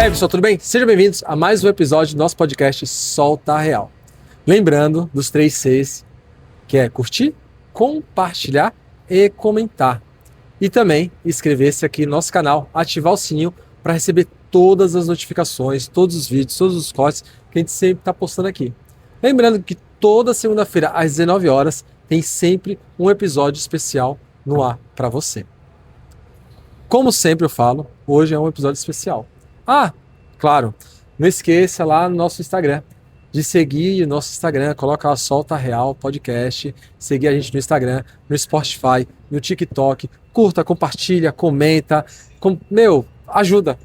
E aí, pessoal, tudo bem? Sejam bem-vindos a mais um episódio do nosso podcast Solta Real. Lembrando dos 3 Cs, que é curtir, compartilhar e comentar. E também inscrever-se aqui no nosso canal, ativar o sininho para receber todas as notificações, todos os vídeos, todos os cortes que a gente sempre está postando aqui. Lembrando que toda segunda-feira às 19 horas tem sempre um episódio especial no ar para você. Como sempre eu falo, hoje é um episódio especial. Ah, claro, não esqueça lá no nosso Instagram de seguir o nosso Instagram, coloca lá Solta Real Podcast, seguir a gente no Instagram, no Spotify, no TikTok, curta, compartilha, comenta, ajuda.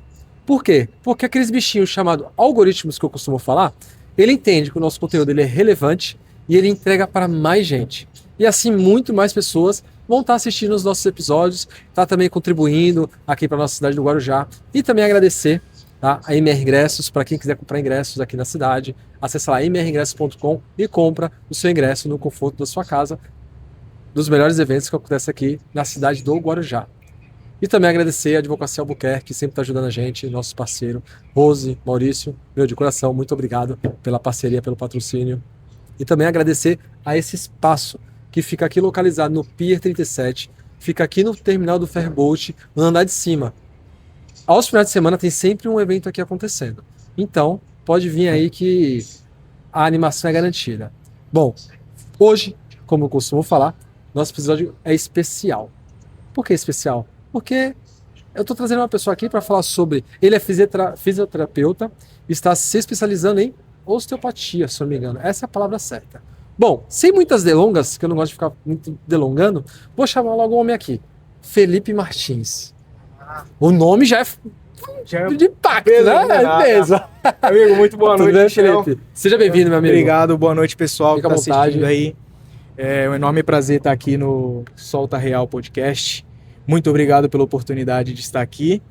Por quê? Porque aqueles bichinhos chamados algoritmos que eu costumo falar, ele entende que o nosso conteúdo ele é relevante e ele entrega para mais gente. E assim muito mais pessoas vão estar assistindo os nossos episódios, tá também contribuindo aqui para a nossa cidade do Guarujá. E também agradecer, tá, a MR Ingressos, para quem quiser comprar ingressos aqui na cidade, acessa lá mringressos.com e compra o seu ingresso no conforto da sua casa, dos melhores eventos que acontecem aqui na cidade do Guarujá. E também agradecer a Advocacia Albuquerque, que sempre está ajudando a gente, nosso parceiro, Rose, Maurício, meu de coração, muito obrigado pela parceria, pelo patrocínio. E também agradecer a esse espaço que fica aqui localizado no Pier 37, fica aqui no terminal do Ferryboat, no andar de cima. Aos finais de semana tem sempre um evento aqui acontecendo. Então, pode vir aí que a animação é garantida. Bom, hoje, como eu costumo falar, nosso episódio é especial. Por que especial? Porque eu estou trazendo uma pessoa aqui para falar sobre... Ele é fisioterapeuta, está se especializando em osteopatia, se eu não me engano. Essa é a palavra certa. Bom, sem muitas delongas, que eu não gosto de ficar muito delongando, vou chamar logo o homem aqui. Felipe Martins. O nome já é de impacto, beleza, né? Beleza. Amigo, muito boa noite, bem, Felipe? Seja bem-vindo, meu amigo. Obrigado, boa noite, pessoal. Fica que à está assistindo aí. É um enorme prazer estar aqui no Solta Real Podcast. Muito obrigado pela oportunidade de estar aqui.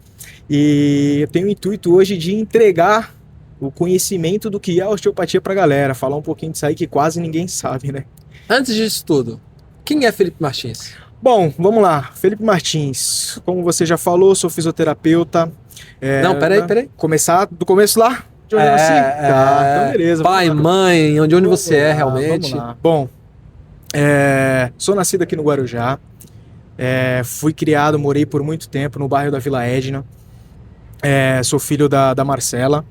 E eu tenho o intuito hoje de entregar o conhecimento do que é a osteopatia para a galera. Falar um pouquinho disso aí que quase ninguém sabe, né? Antes disso tudo, quem é Felipe Martins? Bom, vamos lá. Felipe Martins, como você já falou, sou fisioterapeuta. Não, peraí. Começar do começo lá? De onde eu nasci? Tá, então beleza. Pai, mãe, de onde você é realmente? Vamos lá. Bom, sou nascido aqui no Guarujá. Fui criado, morei por muito tempo no bairro da Vila Edna. Sou filho da Marcela,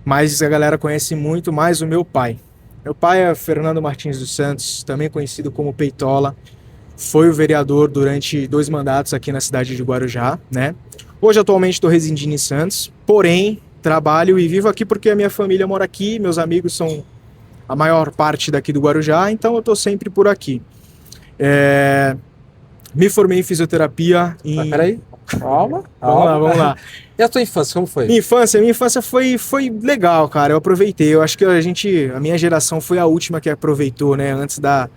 mas a galera conhece muito mais o meu pai. Meu pai é Fernando Martins dos Santos, também conhecido como Peitola. Foi o vereador durante 2 mandatos aqui na cidade de Guarujá, né? Hoje, atualmente, estou residindo em Santos, porém, trabalho e vivo aqui porque a minha família mora aqui, meus amigos são a maior parte daqui do Guarujá, então eu estou sempre por aqui. Me formei em fisioterapia em... Mas peraí, calma. Vamos lá. E a tua infância, como foi? Minha infância foi legal, cara, eu aproveitei. Eu acho que a minha geração foi a última que aproveitou, né? Antes da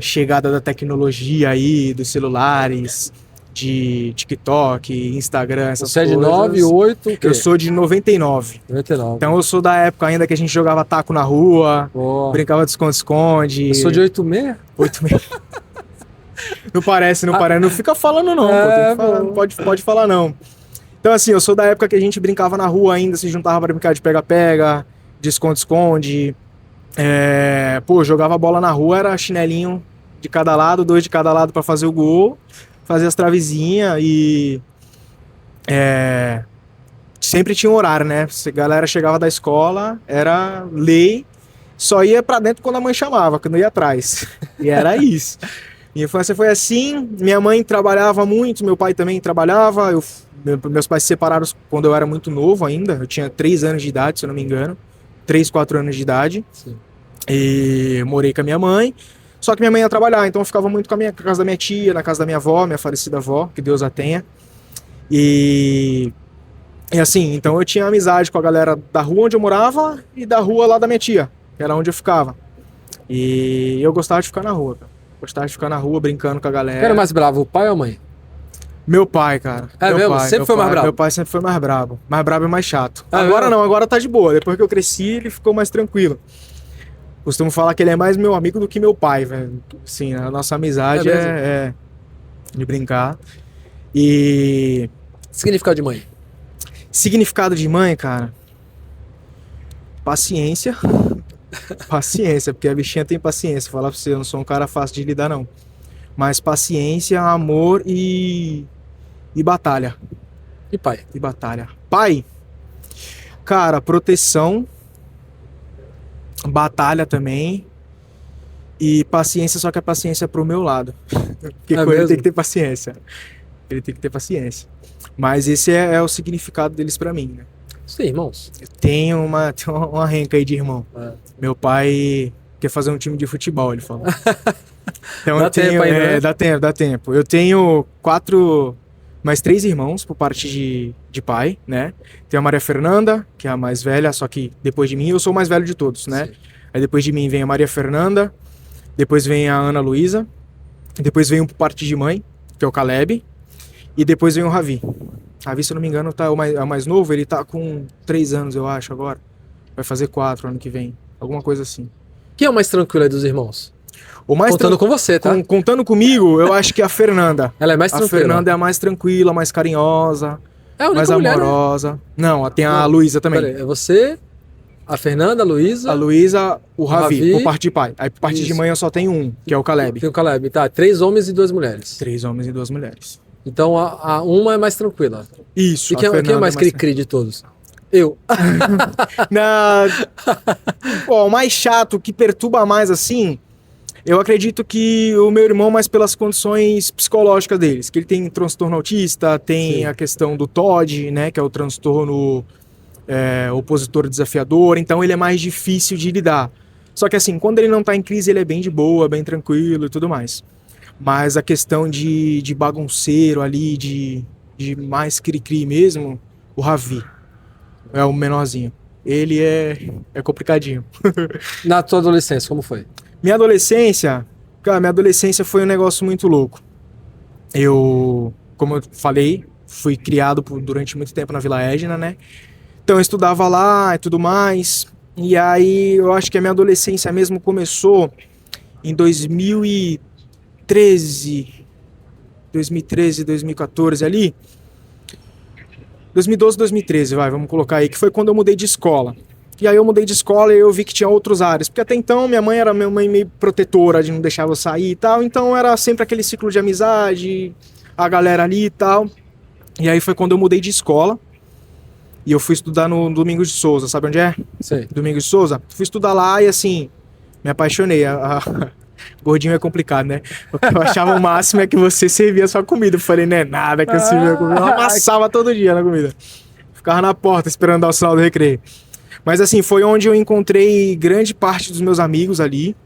chegada da tecnologia aí, dos celulares, de TikTok, Instagram, essas Você coisas. Você é de 9, 8, o quê? Eu sou de 99. 99. Então eu sou da época ainda que a gente jogava taco na rua, brincava de esconde-esconde. Eu sou de 86? 86. Não parece. Não fica falando não, não pode falar não. Então assim, eu sou da época que a gente brincava na rua ainda, se juntava para brincar de pega-pega, de esconde-esconde. Jogava bola na rua, era chinelinho de cada lado, 2 de cada lado para fazer o gol, fazer as travezinhas e sempre tinha um horário, né? Se a galera chegava da escola, era lei, só ia para dentro quando a mãe chamava, que não ia atrás. E era isso. Minha infância foi assim, minha mãe trabalhava muito, meu pai também trabalhava, meus pais se separaram quando eu era muito novo ainda, eu tinha 3 anos de idade, se eu não me engano. 3, 4 anos de idade. Sim. E morei com a minha mãe. Só que minha mãe ia trabalhar, então eu ficava muito com a casa da minha tia, na casa da minha avó, minha falecida avó, que Deus a tenha. E assim, então eu tinha amizade com a galera da rua onde eu morava e da rua lá da minha tia, que era onde eu ficava. E eu gostava de ficar na rua, cara. Gostava de ficar na rua brincando com a galera. Quem era mais bravo, o pai ou a mãe? Meu pai, cara. Sempre foi mais bravo? Meu pai sempre foi mais bravo. Mais bravo e mais chato. Agora não, agora tá de boa. Depois que eu cresci, ele ficou mais tranquilo. Costumo falar que ele é mais meu amigo do que meu pai, velho. Sim, a nossa amizade de brincar. E... Significado de mãe? Significado de mãe, cara? Paciência. Paciência, porque a bichinha tem paciência. Falar pra você, eu não sou um cara fácil de lidar, não. Mas paciência, amor e batalha. E pai? E batalha. Pai, cara, proteção, batalha também e paciência, só que a paciência é pro meu lado. Porque com ele tem que ter paciência. Ele tem que ter paciência. Mas esse é o significado deles pra mim, né? Sim, irmãos. Tem uma renca aí de irmão. Meu pai quer fazer um time de futebol, ele falou. Então Dá tempo ainda, né? dá tempo. Eu tenho mais 3 irmãos por parte de pai, né? Tem a Maria Fernanda, que é a mais velha, só que depois de mim eu sou o mais velho de todos, né? Sim. Aí depois de mim vem a Maria Fernanda, depois vem a Ana Luísa, depois vem um por parte de mãe, que é o Caleb, e depois vem o Ravi. Ravi, se eu não me engano, é o mais novo, ele tá com 3 anos, eu acho, agora. Vai fazer 4 ano que vem, alguma coisa assim. Quem é o mais tranquilo aí dos irmãos? O mais Contando com você, tá? Contando comigo, eu acho que a Fernanda. Ela é mais A tranquila. Fernanda é a mais tranquila, mais carinhosa, É a única mais mulher, né? amorosa. Não, tem a Não, Luísa também. Pera aí, é você, a Fernanda, a Luísa. A Luísa, o Ravi, por parte de pai. Aí por parte de Isso. mãe eu só tenho um, que é o Caleb. Tem o Caleb, tá? 3 homens e 2 mulheres. 3 homens e 2 mulheres. Então uma é mais tranquila. Isso. E quem é o mais cri-cri de todos? Eu. Ó, o mais chato, que perturba mais assim, eu acredito que o meu irmão, mais pelas condições psicológicas deles, que ele tem transtorno autista, tem Sim. a questão do TOD, né, que é o transtorno opositor desafiador, então ele é mais difícil de lidar. Só que assim, quando ele não tá em crise, ele é bem de boa, bem tranquilo e tudo mais. Mas a questão de bagunceiro ali, de mais cri-cri mesmo, o Ravi é o menorzinho. Ele é complicadinho. Na tua adolescência, como foi? Minha adolescência foi um negócio muito louco. Eu, como eu falei, fui criado durante muito tempo na Vila Edna, né? Então eu estudava lá e tudo mais. E aí eu acho que a minha adolescência mesmo começou em 2013, 2014 ali. 2012, 2013, vamos colocar aí, que foi quando eu mudei de escola. E aí eu mudei de escola e eu vi que tinha outras áreas. Porque até então minha mãe era meio protetora de não deixar eu sair e tal. Então era sempre aquele ciclo de amizade, a galera ali e tal. E aí foi quando eu mudei de escola. E eu fui estudar no Domingos de Souza, sabe onde é? Sei. Domingos de Souza. Fui estudar lá e assim, me apaixonei. Gordinho é complicado, né? O que eu achava o máximo é que você servia sua comida. Eu falei, não é nada que eu servia comida. Eu amassava todo dia na comida. Ficava na porta esperando dar o sinal do recreio. Mas assim, foi onde eu encontrei grande parte dos meus amigos ali.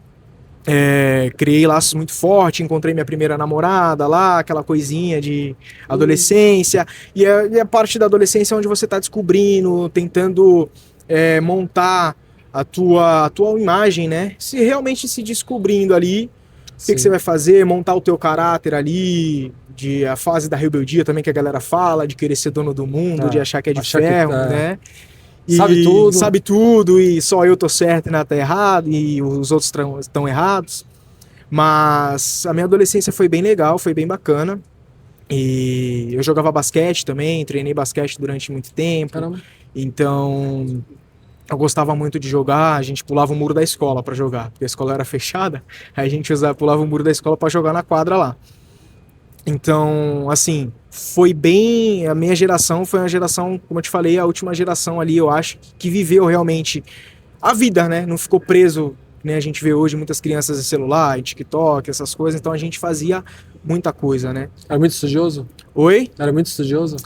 Criei laços muito fortes, encontrei minha primeira namorada lá, aquela coisinha de adolescência. E a parte da adolescência é onde você tá descobrindo, tentando montar a tua imagem, né? Realmente se descobrindo ali. O que você vai fazer? Montar o teu caráter ali, a fase da rebeldia também que a galera fala, de querer ser dono do mundo, de achar que é de ferro, né? E sabe tudo, e só eu tô certo e nada tá errado, e os outros estão errados. Mas a minha adolescência foi bem legal, foi bem bacana. E eu jogava basquete também, treinei basquete durante muito tempo. Caramba. Então eu gostava muito de jogar, a gente pulava o muro da escola pra jogar, porque a escola era fechada, aí a gente pulava o muro da escola pra jogar na quadra lá. Então, assim, foi bem... A minha geração foi uma geração, como eu te falei, a última geração ali, eu acho, que viveu realmente a vida, né? Não ficou preso, né? A gente vê hoje muitas crianças em celular, em TikTok, essas coisas, então a gente fazia muita coisa, né? Era muito estudioso? Oi? Era muito estudioso?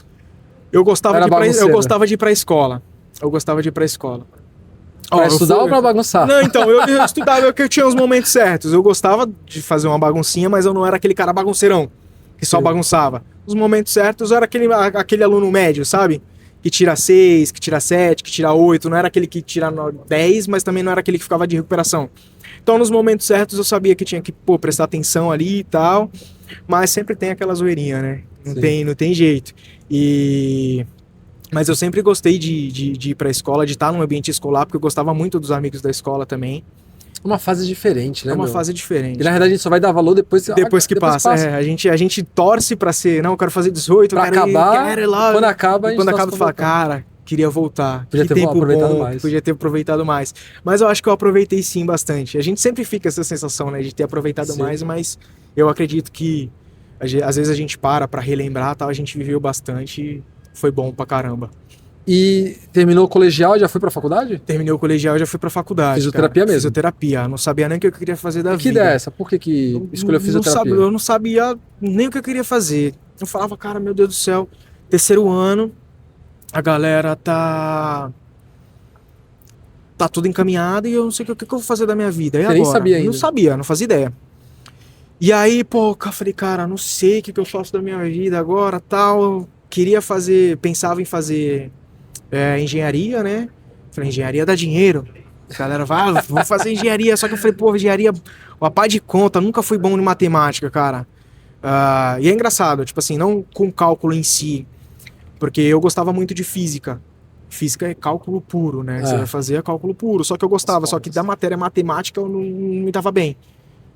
Eu gostava de ir pra escola. Eu gostava de ir pra escola. Pra estudar ou pra bagunçar? Não, então, eu estudava porque eu tinha os momentos certos. Eu gostava de fazer uma baguncinha, mas eu não era aquele cara bagunceirão, que só bagunçava. Os momentos certos eu era aquele aluno médio, sabe? Que tira 6, que tira 7, que tira 8. Não era aquele que tira 10, mas também não era aquele que ficava de recuperação. Então, nos momentos certos, eu sabia que tinha que prestar atenção ali e tal. Mas sempre tem aquela zoeirinha, né? Não tem jeito. Mas eu sempre gostei de ir pra escola, de estar num ambiente escolar, porque eu gostava muito dos amigos da escola também. Uma fase diferente, né, É uma meu? fase diferente. E na verdade a gente só vai dar valor depois Depois que passa. É, a gente torce pra ser, não, eu quero fazer 18, Pra eu quero acabar, quero ir lá. quando acaba, a E gente quando torce acaba, tu pra fala, voltar. cara, queria voltar. Podia Que ter tempo aproveitado bom, mais. podia ter aproveitado mais. Mas eu acho que eu aproveitei sim bastante. A gente sempre fica essa sensação, né, de ter aproveitado Sim. mais, mas eu acredito que às vezes a gente para relembrar, tal, a gente viveu bastante e foi bom pra caramba. E terminou o colegial e já foi pra faculdade? Terminei o colegial e já fui pra faculdade, Fisioterapia cara. mesmo? Fisioterapia. Não sabia nem o que eu queria fazer da E que vida. ideia é essa? Por que escolheu fisioterapia? Eu não sabia nem o que eu queria fazer. Eu falava, cara, meu Deus do céu, terceiro ano, a galera tá tudo encaminhado e eu não sei o que eu vou fazer da minha vida. E Você nem agora? sabia ainda. Não sabia, não fazia ideia. E aí, pô, eu falei, cara, não sei o que eu faço da minha vida agora, tal. Eu queria fazer, pensava em fazer engenharia, né? Falei, engenharia dá dinheiro. A galera vai, vou fazer engenharia. Só que eu falei, pô, engenharia, uma pá de conta, nunca fui bom em matemática, cara. E é engraçado, tipo assim, não com cálculo em si, porque eu gostava muito de física. Física é cálculo puro, né? Você vai fazer é cálculo puro. Só que eu gostava, só que da matéria matemática eu não me dava bem.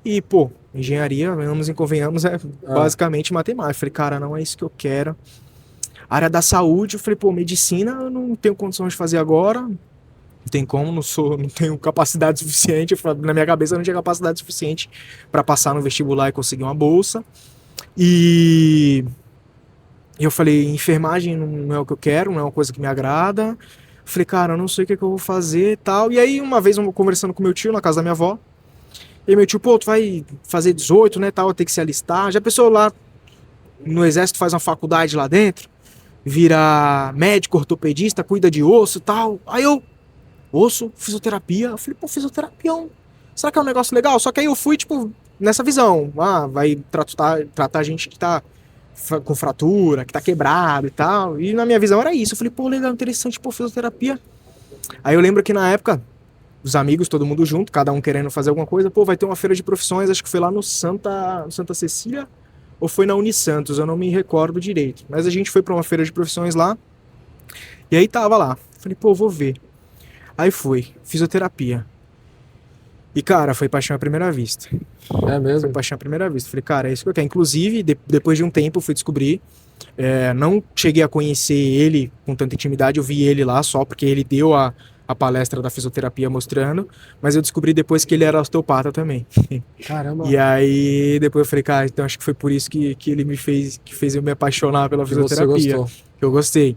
E, pô, engenharia, venhamos e convenhamos, é basicamente matemática. Eu falei, cara, não é isso que eu quero. Área da saúde, eu falei, pô, medicina eu não tenho condições de fazer agora. Não tem como, não tenho capacidade suficiente. Eu falei, na minha cabeça eu não tinha capacidade suficiente para passar no vestibular e conseguir uma bolsa. E eu falei, enfermagem não é o que eu quero, não é uma coisa que me agrada. Eu falei, cara, eu não sei o que eu vou fazer e tal. E aí, uma vez, eu conversando com meu tio na casa da minha avó, e meu tio, pô, tu vai fazer 18, né, tal, tem que se alistar. Já pensou lá no exército, faz uma faculdade lá dentro, vira médico, ortopedista, cuida de osso e tal. Aí eu, osso, fisioterapia. Eu falei, pô, fisioterapia, será que é um negócio legal? Só que aí eu fui, tipo, nessa visão. Vai tratar gente que tá com fratura, que tá quebrado e tal. E na minha visão era isso. Eu falei, pô, legal, interessante, pô, fisioterapia. Aí eu lembro que na época, os amigos, todo mundo junto, cada um querendo fazer alguma coisa, pô, vai ter uma feira de profissões, acho que foi lá no Santa Cecília, ou foi na Unisantos, eu não me recordo direito. Mas a gente foi pra uma feira de profissões lá, e aí tava lá. Falei, pô, vou ver. Aí fui, fisioterapia. E, cara, foi paixão à primeira vista. É mesmo? Foi paixão à primeira vista. Falei, cara, é isso que eu quero. Inclusive, depois de um tempo, eu fui descobrir. Não cheguei a conhecer ele com tanta intimidade, eu vi ele lá só porque ele deu a palestra da fisioterapia mostrando, mas eu descobri depois que ele era osteopata também. Caramba. E aí, depois eu falei, cara, então acho que foi por isso que ele que fez eu me apaixonar pela fisioterapia. Você gostou. Que eu gostei.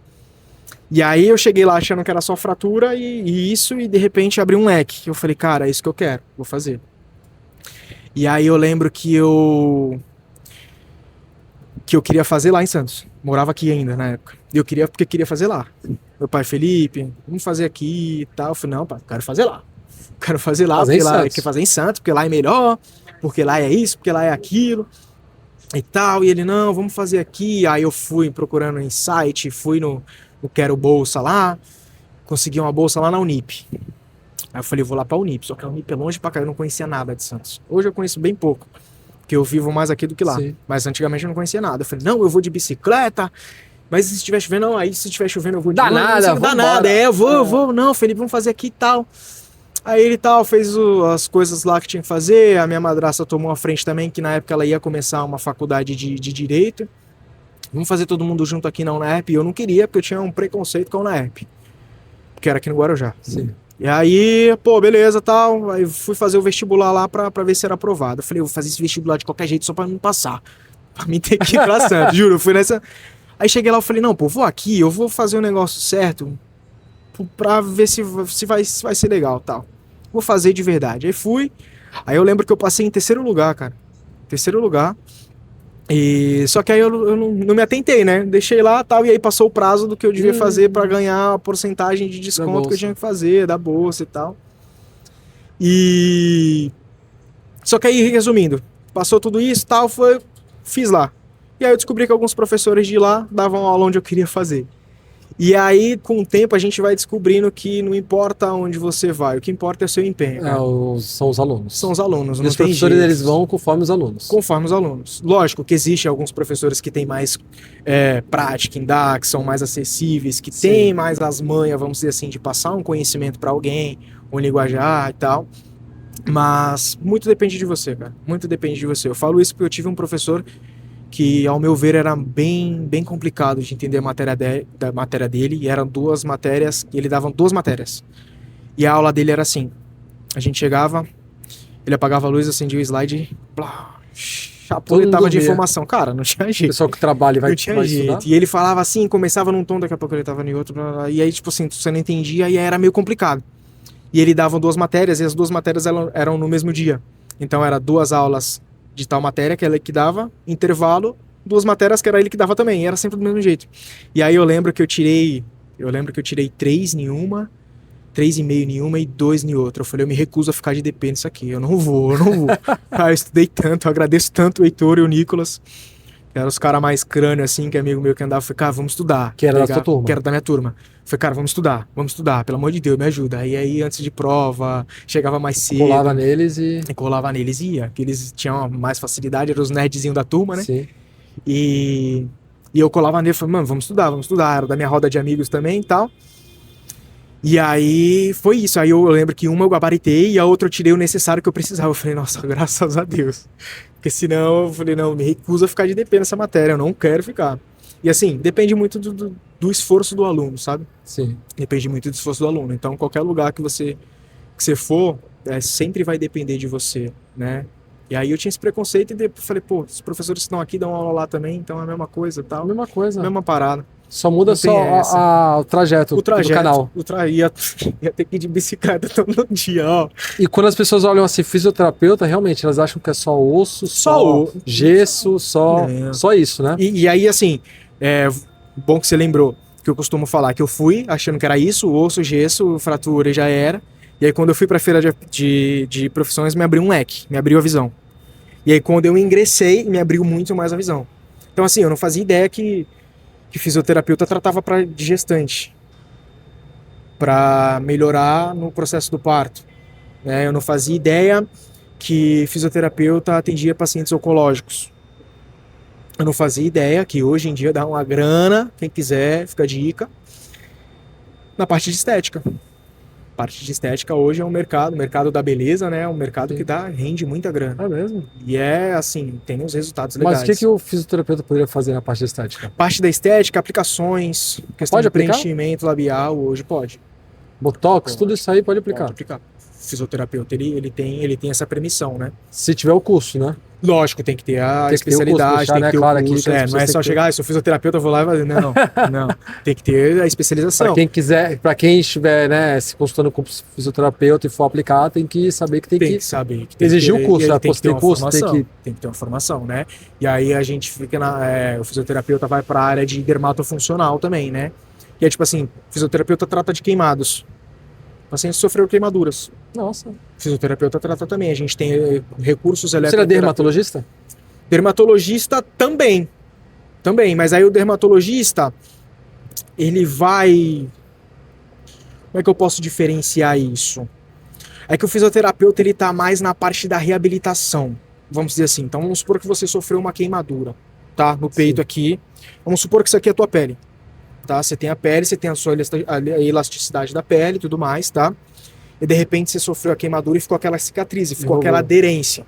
E aí eu cheguei lá achando que era só fratura e de repente abri um leque. Eu falei, cara, é isso que eu quero, vou fazer. E aí eu lembro que eu queria fazer lá em Santos. Morava aqui ainda na época. E eu queria, porque queria fazer lá. Meu pai, Felipe, vamos fazer aqui e tal. Eu falei, não, pai, quero fazer lá. Quero fazer lá, porque lá quer fazer em Santos, porque lá é melhor, porque lá é isso, porque lá é aquilo. E tal. E ele, não, vamos fazer aqui. Aí eu fui procurando em site, fui no Quero Bolsa lá, consegui uma bolsa lá na Unip. Aí eu falei, vou lá pra Unip, só que a Unip é longe pra cá, eu não conhecia nada de Santos. Hoje eu conheço bem pouco, porque eu vivo mais aqui do que lá. Sim. Mas antigamente eu não conhecia nada. Eu falei, não, eu vou de bicicleta, mas se estiver chovendo, não, aí se estiver chovendo eu vou de Dá nada, dá nada, eu vou, não, Felipe, vamos fazer aqui e tal. Aí ele tal, fez as coisas lá que tinha que fazer, a minha madrasta tomou a frente também, que na época ela ia começar uma faculdade de Direito. Vamos fazer todo mundo junto aqui na UNERP. E eu não queria, porque eu tinha um preconceito com a UNERP. Porque era aqui no Guarujá. Sim. E aí, pô, beleza, tal. Aí fui fazer o vestibular lá pra ver se era aprovado. Eu falei, eu vou fazer esse vestibular de qualquer jeito só pra não passar. Pra mim ter que ir pra Santos, juro. Eu fui nessa... Aí cheguei lá, eu falei, não, pô, vou aqui, eu vou fazer o negócio certo pra ver se vai ser legal, tal. Vou fazer de verdade. Aí fui. Aí eu lembro que eu passei em terceiro lugar, cara. Terceiro lugar. E só que aí eu não me atentei, né? Deixei lá tal, e aí passou o prazo do que eu devia fazer pra ganhar a porcentagem de desconto que eu tinha que fazer, da bolsa e tal. E só que aí, resumindo, passou tudo isso e tal, fiz lá. E aí eu descobri que alguns professores de lá davam aula onde eu queria fazer. E aí, com o tempo, a gente vai descobrindo que não importa onde você vai, o que importa é o seu empenho. Né? São os alunos. São os alunos, não os tem professores, jeito. eles vão conforme os alunos. Conforme os alunos. Lógico que existe alguns professores que têm mais prática em dar, que são mais acessíveis, que têm mais as manhas, vamos dizer assim, de passar um conhecimento para alguém, um linguajar e tal. Mas muito depende de você, cara. Muito depende de você. Eu falo isso porque eu tive um professor que, ao meu ver, era bem complicado de entender a matéria da matéria dele. E eram duas matérias, e ele dava duas matérias. E a aula dele era assim: a gente chegava, ele apagava a luz, acendia o slide, blá, chapuletava de informação. Cara, não tinha O jeito. pessoal que trabalha e vai, Não tinha vai jeito. estudar. E ele falava assim, começava num tom, daqui a pouco ele tava em outro. Blá, blá, e aí, tipo assim, você não entendia e aí era meio complicado. E ele dava duas matérias, e as duas matérias eram no mesmo dia. Então era duas aulas de tal matéria que ele que dava, intervalo, duas matérias que era ele que dava também, e era sempre do mesmo jeito. E aí eu lembro que eu tirei 3 em uma, 3,5 em uma e 2 em outra. Eu falei, eu me recuso a ficar de DP nisso aqui, eu não vou. Ah, eu estudei tanto, eu agradeço tanto o Heitor e o Nicolas, que eram os caras mais crânio assim, que é amigo meu que andava, eu falei, cara, vamos estudar. Que era da sua turma. Que era da minha turma. Eu falei, cara, vamos estudar, pelo amor de Deus, me ajuda. E aí, antes de prova, chegava mais cedo. Colava neles e... Colava neles e ia, que eles tinham mais facilidade, eram os nerdzinhos da turma, né? Sim. E eu colava nele e falei, mano, vamos estudar. Era da minha roda de amigos também e tal. E aí foi isso. Aí eu lembro que uma eu gabaritei e a outra eu tirei o necessário que eu precisava. Eu falei, nossa, graças a Deus. Porque senão eu falei, não, me recuso a ficar de DP nessa matéria, eu não quero ficar. E assim, depende muito do esforço do aluno, sabe? Sim. Depende muito do esforço do aluno. Então, qualquer lugar que você for, sempre vai depender de você, né? E aí eu tinha esse preconceito e depois falei, pô, os professores estão aqui, dão aula lá também, então é a mesma coisa e tal. Mesma coisa. Mesma parada. Só muda Não tem só essa. o trajeto O trajeto, do canal. ia ter que ir de bicicleta todo dia, ó. E quando as pessoas olham assim, fisioterapeuta, realmente, elas acham que é só osso, só gesso, só isso, né? E aí, assim, bom que você lembrou, que eu costumo falar, que eu fui achando que era isso, osso, gesso, fratura e já era. E aí quando eu fui pra feira de profissões, me abriu um leque, me abriu a visão. E aí quando eu ingressei, me abriu muito mais a visão. Então assim, eu não fazia ideia que fisioterapeuta tratava de gestante, para melhorar no processo do parto, né? Eu não fazia ideia que fisioterapeuta atendia pacientes oncológicos. Eu não fazia ideia que hoje em dia dá uma grana, quem quiser, fica a dica, na parte de estética. A parte de estética hoje é um mercado, o mercado da beleza, né? É um mercado que rende muita grana. É mesmo? E assim, tem uns resultados legais. Mas o que o fisioterapeuta poderia fazer na parte da estética? Parte da estética, aplicações, questão de preenchimento labial, hoje pode. Botox, tudo isso aí pode aplicar. Pode aplicar. O fisioterapeuta, ele tem essa permissão, né? Se tiver o curso, né? Lógico, tem que ter a especialidade, tem que ter o curso. Não é só chegar, sou fisioterapeuta, eu vou lá e fazer. Não. Tem que ter a especialização. Para quem quiser, para quem estiver, né, se consultando com fisioterapeuta e for aplicar, tem que saber que tem que saber que exigir o curso. Tem que ter uma formação. Tem que ter uma formação, né? E aí a gente fica o fisioterapeuta vai para a área de dermatofuncional também, né? E é tipo assim, o fisioterapeuta trata de queimados. O paciente sofreu queimaduras. Nossa. Fisioterapeuta trata também. A gente tem recursos eletroterapêuticos. Você é dermatologista? Dermatologista também. Mas aí o dermatologista, ele vai... Como é que eu posso diferenciar isso? É que o fisioterapeuta, ele tá mais na parte da reabilitação. Vamos dizer assim. Então vamos supor que você sofreu uma queimadura, tá? No peito. Sim. Aqui. Vamos supor que isso aqui é a tua pele. Tá? Você tem a pele, você tem a sua elasticidade da pele e tudo mais, tá? E de repente você sofreu a queimadura e ficou aquela cicatriz, ficou aquela aderência,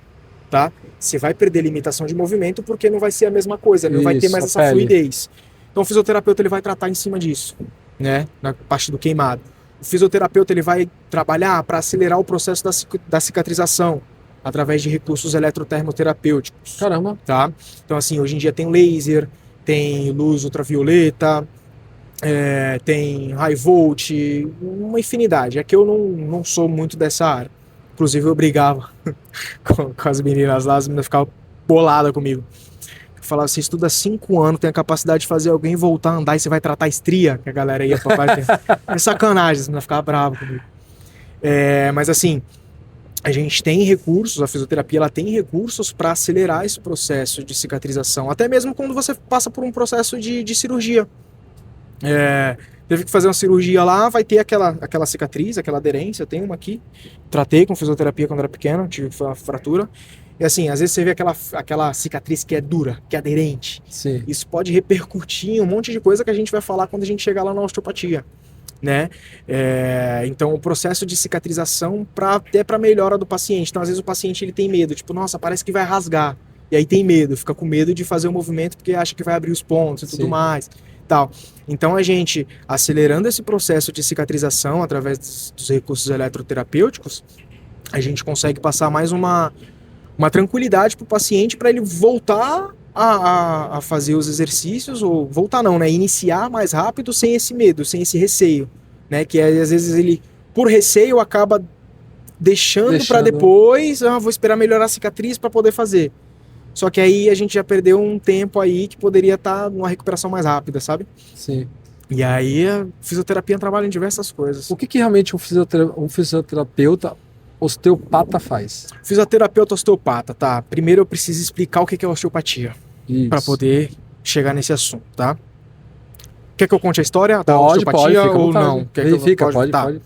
tá? Você vai perder limitação de movimento porque não vai ser a mesma coisa, não vai ter mais essa fluidez. Então o fisioterapeuta, ele vai tratar em cima disso, né? Na parte do queimado. O fisioterapeuta, ele vai trabalhar para acelerar o processo da cicatrização através de recursos eletrotermoterapêuticos. Caramba! Tá? Então assim, hoje em dia tem laser, tem luz ultravioleta, tem high volt, uma infinidade. É que eu não sou muito dessa área. Inclusive eu brigava com as meninas lá, as meninas ficavam boladas comigo. Eu falava, você estuda 5 anos, tem a capacidade de fazer alguém voltar a andar e você vai tratar estria, que a galera ia pra parte. É sacanagem, as meninas ficavam bravas comigo. Mas assim, a gente tem recursos, a fisioterapia ela tem recursos para acelerar esse processo de cicatrização, até mesmo quando você passa por um processo de cirurgia. Teve que fazer uma cirurgia lá, vai ter aquela cicatriz, aquela aderência. Eu tenho uma aqui, tratei com fisioterapia quando era pequeno, tive uma fratura. E assim, às vezes você vê aquela cicatriz que é dura, que é aderente. Sim. Isso pode repercutir em um monte de coisa que a gente vai falar quando a gente chegar lá na osteopatia. né? Então o processo de cicatrização até para melhora do paciente. Então às vezes o paciente ele tem medo, tipo, nossa, parece que vai rasgar. E aí tem medo, fica com medo de fazer o movimento porque acha que vai abrir os pontos e tudo mais, tal. Então a gente acelerando esse processo de cicatrização através dos recursos eletroterapêuticos, a gente consegue passar mais uma tranquilidade para o paciente para ele voltar a fazer os exercícios, ou voltar não, né? Iniciar mais rápido sem esse medo, sem esse receio, né? Que às vezes ele, por receio, acaba deixando para depois, vou esperar melhorar a cicatriz para poder fazer. Só que aí a gente já perdeu um tempo aí que poderia estar numa recuperação mais rápida, sabe? Sim. E aí a fisioterapia trabalha em diversas coisas. O que realmente um fisioterapeuta osteopata faz? Fisioterapeuta osteopata, tá? Primeiro eu preciso explicar o que é osteopatia, para poder chegar nesse assunto, tá? Quer que eu conte a história da osteopatia ou não? Pode.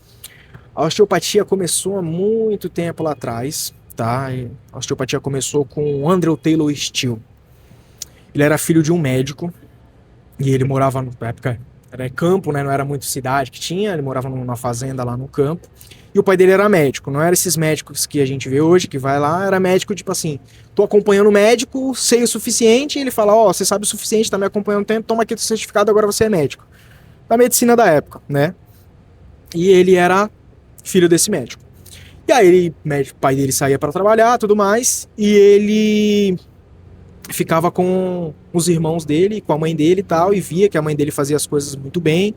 A osteopatia começou há muito tempo lá atrás, tá? A osteopatia começou com Andrew Taylor Steele. Ele era filho de um médico e ele morava, na época, era campo, né? Não era muito cidade que tinha, ele morava numa fazenda lá no campo. E o pai dele era médico, não era esses médicos que a gente vê hoje, que vai lá, era médico tipo assim, tô acompanhando o médico, sei o suficiente, e ele fala, você sabe o suficiente, tá me acompanhando o tempo, toma aqui o certificado, agora você é médico. Da medicina da época, né? E ele era filho desse médico. E aí, o pai dele saía para trabalhar, tudo mais, e ele ficava com os irmãos dele, com a mãe dele e tal, e via que a mãe dele fazia as coisas muito bem,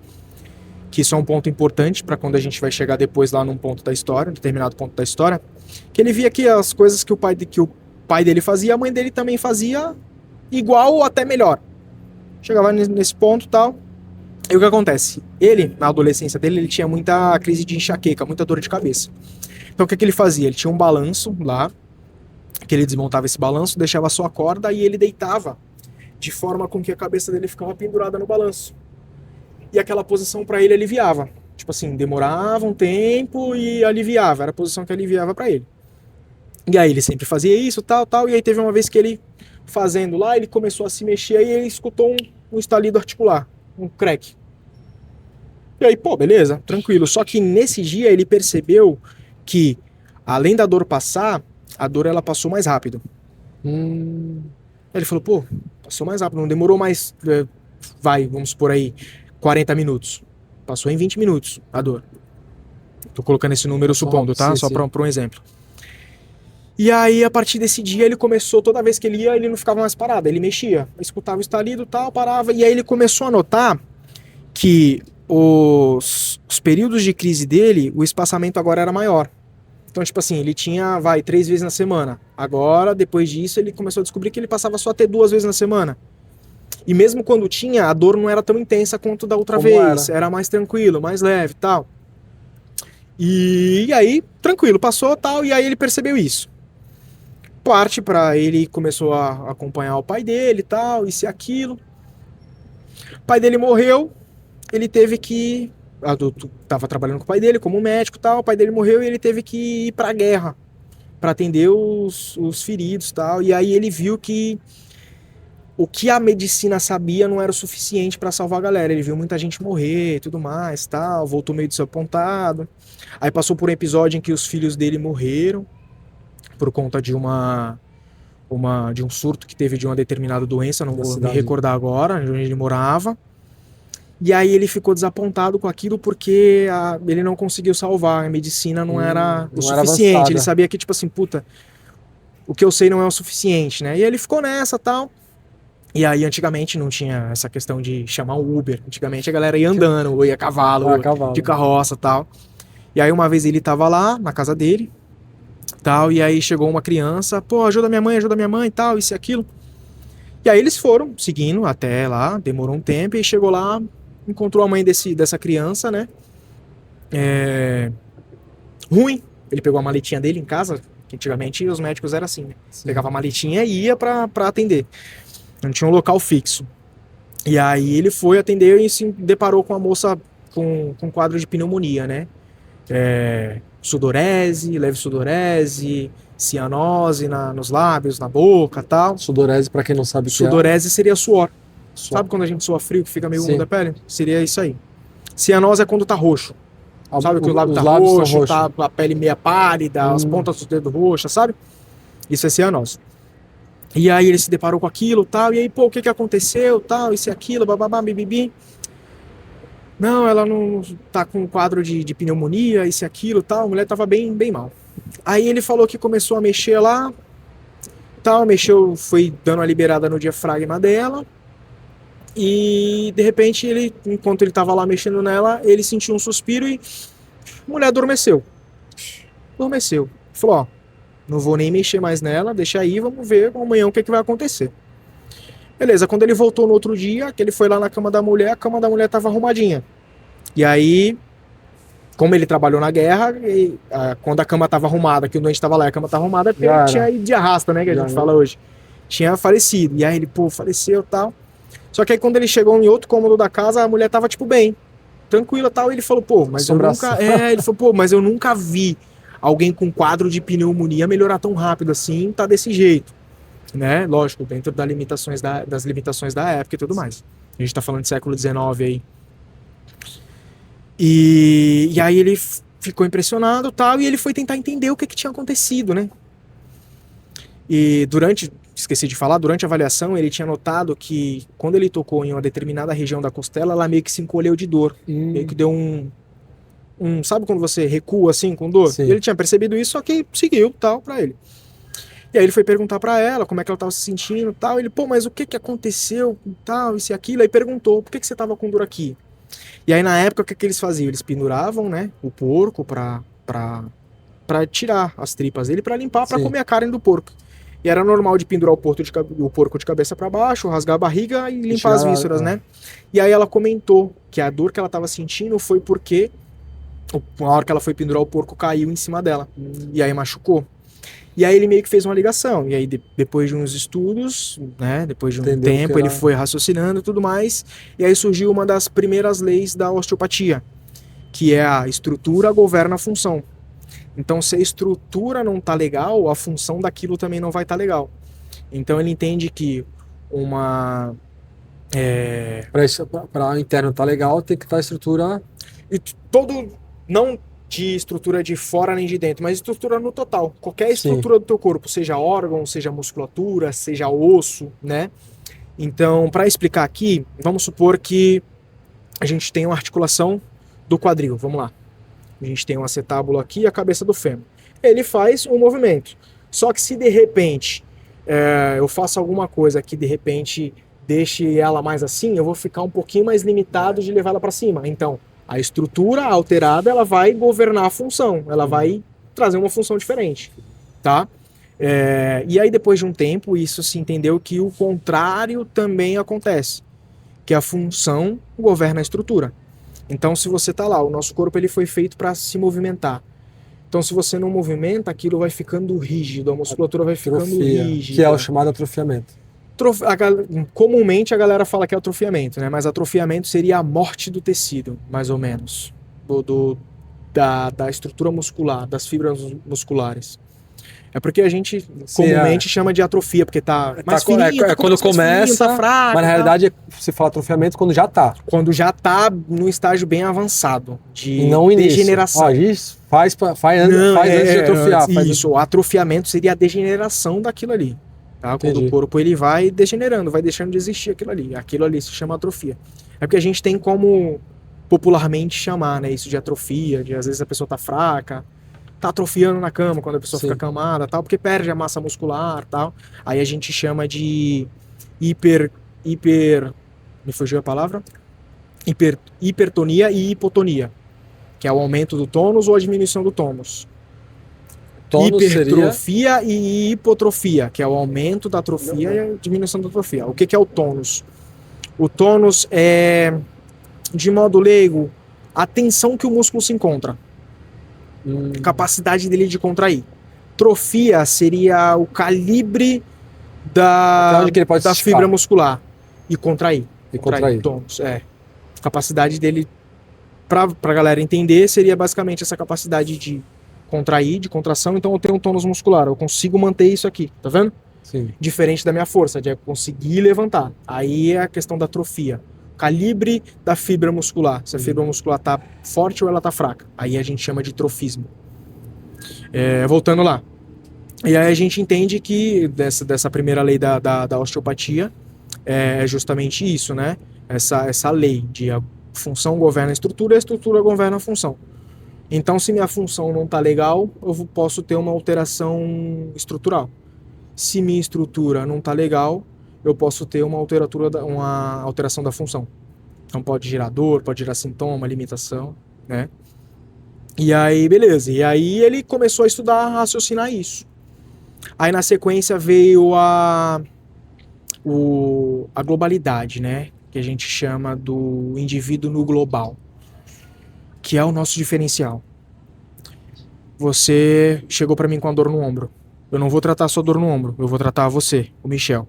que isso é um ponto importante para quando a gente vai chegar depois lá num ponto da história, um determinado ponto da história, que ele via que as coisas que o pai dele fazia, a mãe dele também fazia igual ou até melhor. Chegava nesse ponto e tal. E o que acontece? Ele, na adolescência dele, ele tinha muita crise de enxaqueca, muita dor de cabeça. Então o que ele fazia? Ele tinha um balanço lá, que ele desmontava esse balanço, deixava a sua corda e ele deitava de forma com que a cabeça dele ficava pendurada no balanço. E aquela posição para ele aliviava. Tipo assim, demorava um tempo e aliviava. Era a posição que aliviava para ele. E aí ele sempre fazia isso, tal. E aí teve uma vez que ele, fazendo lá, ele começou a se mexer e ele escutou um estalido articular, um crack. E aí, beleza, tranquilo. Só que nesse dia ele percebeu que, além da dor passar, a dor ela passou mais rápido. Aí ele falou, passou mais rápido, não demorou mais, vamos por aí, 40 minutos. Passou em 20 minutos a dor. Tô colocando esse número supondo, tá? Só para um exemplo. E aí, a partir desse dia, ele começou, toda vez que ele ia, ele não ficava mais parado, ele mexia. Escutava o estalido e tal, parava. E aí ele começou a notar que os períodos de crise dele, o espaçamento agora era maior. Então, tipo assim, ele tinha, 3 vezes na semana. Agora, depois disso, ele começou a descobrir que ele passava só a ter 2 vezes na semana. E mesmo quando tinha, a dor não era tão intensa quanto da outra vez. Era mais tranquilo, mais leve e tal. E aí, tranquilo, passou tal. E aí ele percebeu isso. Parte pra ele, começou a acompanhar o pai dele e tal, isso e aquilo. O pai dele morreu, ele teve que... Tava trabalhando com o pai dele como médico e tal. O pai dele morreu e ele teve que ir pra guerra pra atender os feridos e tal. E aí ele viu que o que a medicina sabia não era o suficiente para salvar a galera. Ele viu muita gente morrer e tudo mais, tal, voltou meio desapontado. Aí passou por um episódio em que os filhos dele morreram por conta de de um surto que teve de uma determinada doença, não vou me recordar agora, onde ele morava. E aí ele ficou desapontado com aquilo porque ele não conseguiu salvar, a medicina não era o suficiente. Ele sabia que, tipo assim, o que eu sei não é o suficiente, né? E ele ficou nessa, tal. E aí, antigamente, não tinha essa questão de chamar o Uber. Antigamente, a galera ia andando, ou ia a cavalo, de carroça e tal. E aí, uma vez ele tava lá, na casa dele, tal, e aí chegou uma criança, ajuda minha mãe e tal, isso e aquilo. E aí eles foram seguindo até lá, demorou um tempo, e chegou lá, encontrou a mãe dessa criança, né? Ruim. Ele pegou a maletinha dele em casa, que antigamente os médicos eram assim, né? Pegava a maletinha e ia pra atender. Não tinha um local fixo. E aí ele foi atender e se deparou com a moça com quadro de pneumonia, né? Sudorese, leve sudorese, cianose nos lábios, na boca, tal. Sudorese, pra quem não sabe o que Sudorese seria suor. Sabe quando a gente sua frio, que fica meio úmido a pele? Seria isso aí. Cianose é quando tá roxo. Sabe que o lábio os tá lábios são roxo, roxos. tá a pele meia pálida, as pontas do dedo roxas, sabe? Isso é cianose. E aí ele se deparou com aquilo, tal, e aí, pô, o que aconteceu, tal, isso e aquilo, bababá, bibibi. Não, ela não tá com um quadro de pneumonia, isso e aquilo, tal, a mulher tava bem mal. Aí ele falou que começou a mexer lá, tal, mexeu, foi dando uma liberada no diafragma dela, e de repente ele, enquanto ele tava lá mexendo nela, ele sentiu um suspiro e a mulher adormeceu. Falou, ó, não vou nem mexer mais nela, deixa aí, vamos ver amanhã o que vai acontecer. Beleza, quando ele voltou no outro dia, que ele foi lá na cama da mulher, a cama da mulher tava arrumadinha. E aí, como ele trabalhou na guerra, quando a cama tava arrumada, que o doente tava lá e a cama tava arrumada, porque ele tinha ido de arrasta, né, que a gente fala hoje. Tinha falecido. E aí ele, pô, faleceu e tal. Só que aí quando ele chegou em outro cômodo da casa, a mulher tava, tipo, bem, tranquila e tal. E ele falou, pô, mas eu nunca... ele falou, pô, mas eu nunca vi alguém com quadro de pneumonia melhorar tão rápido assim, tá desse jeito. Né? Lógico, dentro das limitações da época e tudo mais. A gente tá falando de século XIX aí. E aí ele ficou impressionado tal, e ele foi tentar entender o que tinha acontecido, né? E esqueci de falar, durante a avaliação ele tinha notado que quando ele tocou em uma determinada região da costela, ela meio que se encolheu de dor. Meio que deu sabe quando você recua assim com dor? Sim. Ele tinha percebido isso, só que seguiu tal pra ele. E aí ele foi perguntar pra ela como é que ela tava se sentindo e tal. Ele, pô, mas o que aconteceu e tal, isso e aquilo. Aí perguntou, por que você tava com dor aqui? E aí na época o que eles faziam? Eles penduravam, né, o porco pra tirar as tripas dele, pra limpar, pra comer a carne do porco. E era normal de pendurar o porco de cabeça pra baixo, rasgar a barriga e limpar as vísceras, né? E aí ela comentou que a dor que ela tava sentindo foi porque na hora que ela foi pendurar o porco caiu em cima dela. E aí machucou. E aí ele meio que fez uma ligação. E aí depois de uns estudos, né, depois de um tempo, ele foi raciocinando e tudo mais. E aí surgiu uma das primeiras leis da osteopatia, que é a estrutura governa a função. Então se a estrutura não tá legal, a função daquilo também não vai estar legal. Então ele entende que para o interno tá legal, tem que estar a estrutura... E não de estrutura de fora nem de dentro, mas estrutura no total. Qualquer estrutura do teu corpo, seja órgão, seja musculatura, seja osso, né? Então, para explicar aqui, vamos supor que a gente tem uma articulação do quadril, vamos lá. A gente tem um acetábulo aqui e a cabeça do fêmur. Ele faz um movimento. Só que se de repente eu faço alguma coisa que de repente deixe ela mais assim, eu vou ficar um pouquinho mais limitado de levar ela para cima. Então, a estrutura alterada, ela vai governar a função, ela vai trazer uma função diferente, tá? E aí depois de um tempo, isso se entendeu que o contrário também acontece, que a função governa a estrutura. Então se você tá lá, o nosso corpo ele foi feito para se movimentar. Então se você não movimenta, aquilo vai ficando rígido, a musculatura vai ficando rígida. Que é o chamado atrofiamento. Comumente a galera fala que é atrofiamento, né? Mas atrofiamento seria a morte do tecido, mais ou menos, da estrutura muscular, das fibras musculares. É porque a gente comumente chama de atrofia, porque tá mais fininho, quando começa, tá fraco, mas na realidade se fala atrofiamento quando já tá. Quando já tá num estágio bem avançado de não degeneração. Ó, isso faz antes de atrofiar. Isso, o atrofiamento seria a degeneração daquilo ali. Tá? Quando o corpo ele vai degenerando, vai deixando de existir aquilo ali. Aquilo ali se chama atrofia. É porque a gente tem como popularmente chamar, né, isso de atrofia, de às vezes a pessoa tá fraca, tá atrofiando na cama quando a pessoa fica acamada, tal, porque perde a massa muscular, tal. Aí a gente chama de me fugiu a palavra? Hipertonia e hipotonia, que é o aumento do tônus ou a diminuição do tônus. Hipertrofia e hipotrofia, que é o aumento da atrofia e a diminuição da atrofia. O que é o tônus? O tônus é, de modo leigo, a tensão que o músculo se encontra. Capacidade dele de contrair. Trofia seria o calibre da fibra muscular. E contrair. Tônus, capacidade dele, pra galera entender, seria basicamente essa capacidade de contrair, de contração. Então eu tenho um tônus muscular, eu consigo manter isso aqui, tá vendo? Sim. Diferente da minha força, de conseguir levantar. Aí é a questão da atrofia. calibre da fibra muscular. Se a fibra muscular tá forte ou ela tá fraca. Aí a gente chama de trofismo. Voltando lá. E aí a gente entende que dessa primeira lei da osteopatia é justamente isso, né? Essa lei de a função governa a estrutura governa a função. Então, se minha função não tá legal, eu posso ter uma alteração estrutural. Se minha estrutura não tá legal, eu posso ter uma alteração da função. Então pode gerar dor, pode gerar sintoma, limitação, né? E aí, beleza. E aí ele começou a estudar, a raciocinar isso. Aí na sequência veio a globalidade, né? Que a gente chama do indivíduo no global, que é o nosso diferencial. Você chegou para mim com a dor no ombro. Eu não vou tratar a sua dor no ombro, eu vou tratar você, o Michel.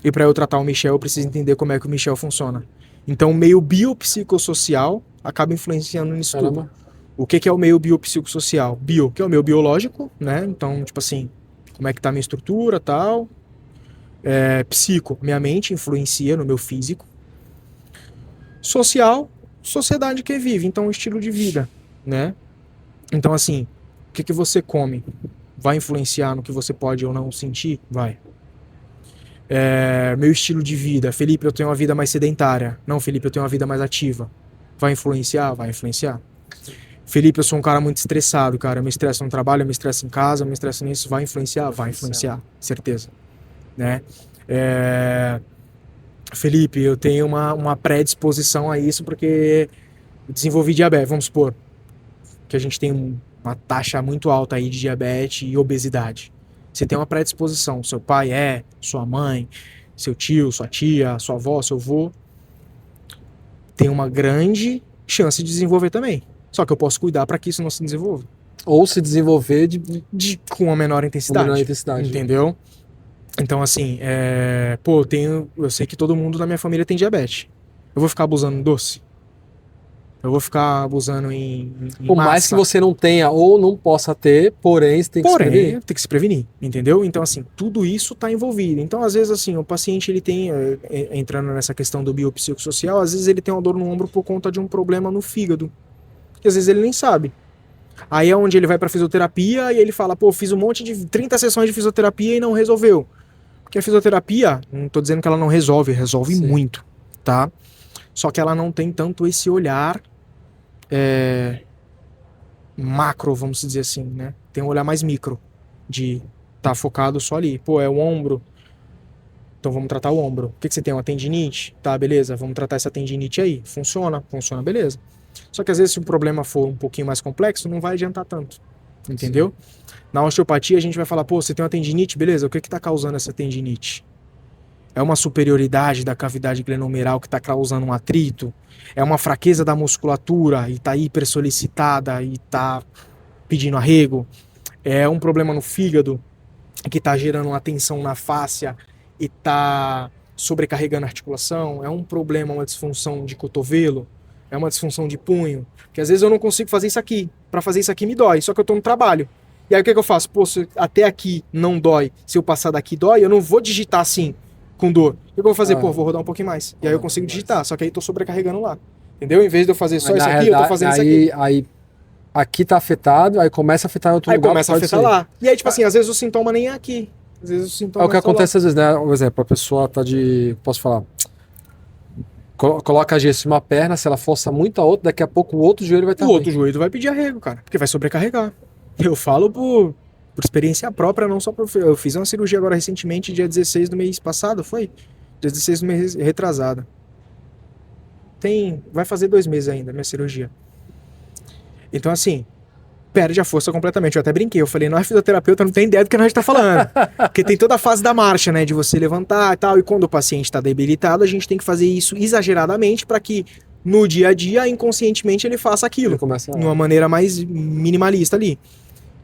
E para eu tratar o Michel, eu preciso entender como é que o Michel funciona. Então, o meio biopsicossocial acaba influenciando nisso tudo. O que é o meio biopsicossocial? Bio, que é o meio biológico, né? Então, tipo assim, como é que tá a minha estrutura, tal. Psico, minha mente influencia no meu físico. Social, sociedade que vive, então um estilo de vida, né? Então, assim, o que você come vai influenciar no que você pode ou não sentir? Vai. Meu estilo de vida. Felipe, eu tenho uma vida mais sedentária. Não, Felipe, eu tenho uma vida mais ativa. Vai influenciar? Vai influenciar. Felipe, eu sou um cara muito estressado, cara. Eu me estresso no trabalho, eu me estresso em casa, eu me estresso nisso. Vai influenciar? Vai influenciar. Certeza. Né? Felipe, eu tenho uma predisposição a isso porque eu desenvolvi diabetes. Vamos supor que a gente tem uma taxa muito alta aí de diabetes e obesidade. Você tem uma predisposição. Seu pai sua mãe, seu tio, sua tia, sua avó, seu avô. Tem uma grande chance de desenvolver também. Só que eu posso cuidar para que isso não se desenvolva. Ou se desenvolver com uma menor intensidade. Entendeu? Então, assim, eu sei que todo mundo na minha família tem diabetes. Eu vou ficar abusando em doce? Eu vou ficar abusando em Por massa. mais que você não tenha ou não possa ter, porém você tem que se prevenir. Tem que se prevenir, entendeu? Então, assim, tudo isso está envolvido. Então, às vezes, assim, o paciente, ele tem, entrando nessa questão do biopsicossocial, às vezes ele tem uma dor no ombro por conta de um problema no fígado. Que às vezes ele nem sabe. Aí é onde ele vai para fisioterapia e ele fala, fiz um monte de 30 sessões de fisioterapia e não resolveu. Porque a fisioterapia, não tô dizendo que ela não resolve Sim. Muito, tá? Só que ela não tem tanto esse olhar macro, vamos dizer assim, né? Tem um olhar mais micro, de tá focado só ali. É o ombro, então vamos tratar o ombro. O que você tem? Uma tendinite? Tá, beleza, vamos tratar essa tendinite aí. Funciona, beleza. Só que às vezes se o problema for um pouquinho mais complexo, não vai adiantar tanto, entendeu? Sim. Na osteopatia a gente vai falar, você tem uma tendinite, beleza, o que tá causando essa tendinite? É uma superioridade da cavidade glenomeral que tá causando um atrito? É uma fraqueza da musculatura e tá hiper solicitada e tá pedindo arrego? É um problema no fígado que tá gerando uma tensão na fáscia e tá sobrecarregando a articulação? É um problema, uma disfunção de cotovelo? É uma disfunção de punho? Porque às vezes eu não consigo fazer isso aqui. Para fazer isso aqui me dói, só que eu tô no trabalho. E aí o que eu faço? Se até aqui não dói, se eu passar daqui dói, eu não vou digitar assim, com dor. O que eu vou fazer? Vou rodar um pouquinho mais. E aí eu consigo digitar, só que aí tô sobrecarregando lá. Entendeu? Em vez de eu fazer só isso aqui, eu tô fazendo isso aqui. Aí aqui tá afetado, aí começa a afetar em outro lugar. Aí começa a afetar lá. E aí, tipo assim, às vezes o sintoma nem é aqui. Às vezes o sintoma é o que acontece às vezes, né? Por exemplo, a pessoa tá posso falar... Coloca gesso em uma perna, se ela força muito a outra, daqui a pouco o outro joelho vai estar ruim. O outro joelho vai pedir arrego, cara, porque vai sobrecarregar. Eu falo por experiência própria, não só por... Eu fiz uma cirurgia agora recentemente, dia 16 do mês passado, foi? Dia 16 do mês retrasado. Vai fazer 2 meses ainda, minha cirurgia. Então, assim, perde a força completamente. Eu até brinquei, eu falei, nós fisioterapeuta não tem ideia do que a gente tá falando. Porque tem toda a fase da marcha, né, de você levantar e tal, e quando o paciente tá debilitado, a gente tem que fazer isso exageradamente para que no dia a dia, inconscientemente, ele faça aquilo. De uma maneira mais minimalista ali.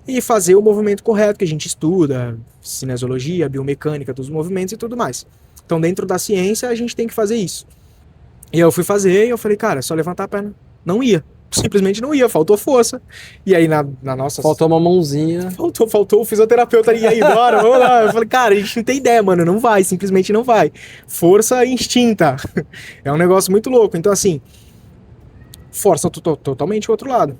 E fazer o movimento correto, que a gente estuda, cinesiologia, biomecânica dos movimentos e tudo mais. Então, dentro da ciência, a gente tem que fazer isso. E eu fui fazer e eu falei, cara, é só levantar a perna. Não ia. simplesmente não ia, faltou força. E aí na nossa... Faltou uma mãozinha. Faltou o fisioterapeuta ali, aí, bora, vamos lá. Eu falei, cara, a gente não tem ideia, mano, não vai, simplesmente não vai. Força instinta. É um negócio muito louco. Então, assim, força totalmente o outro lado.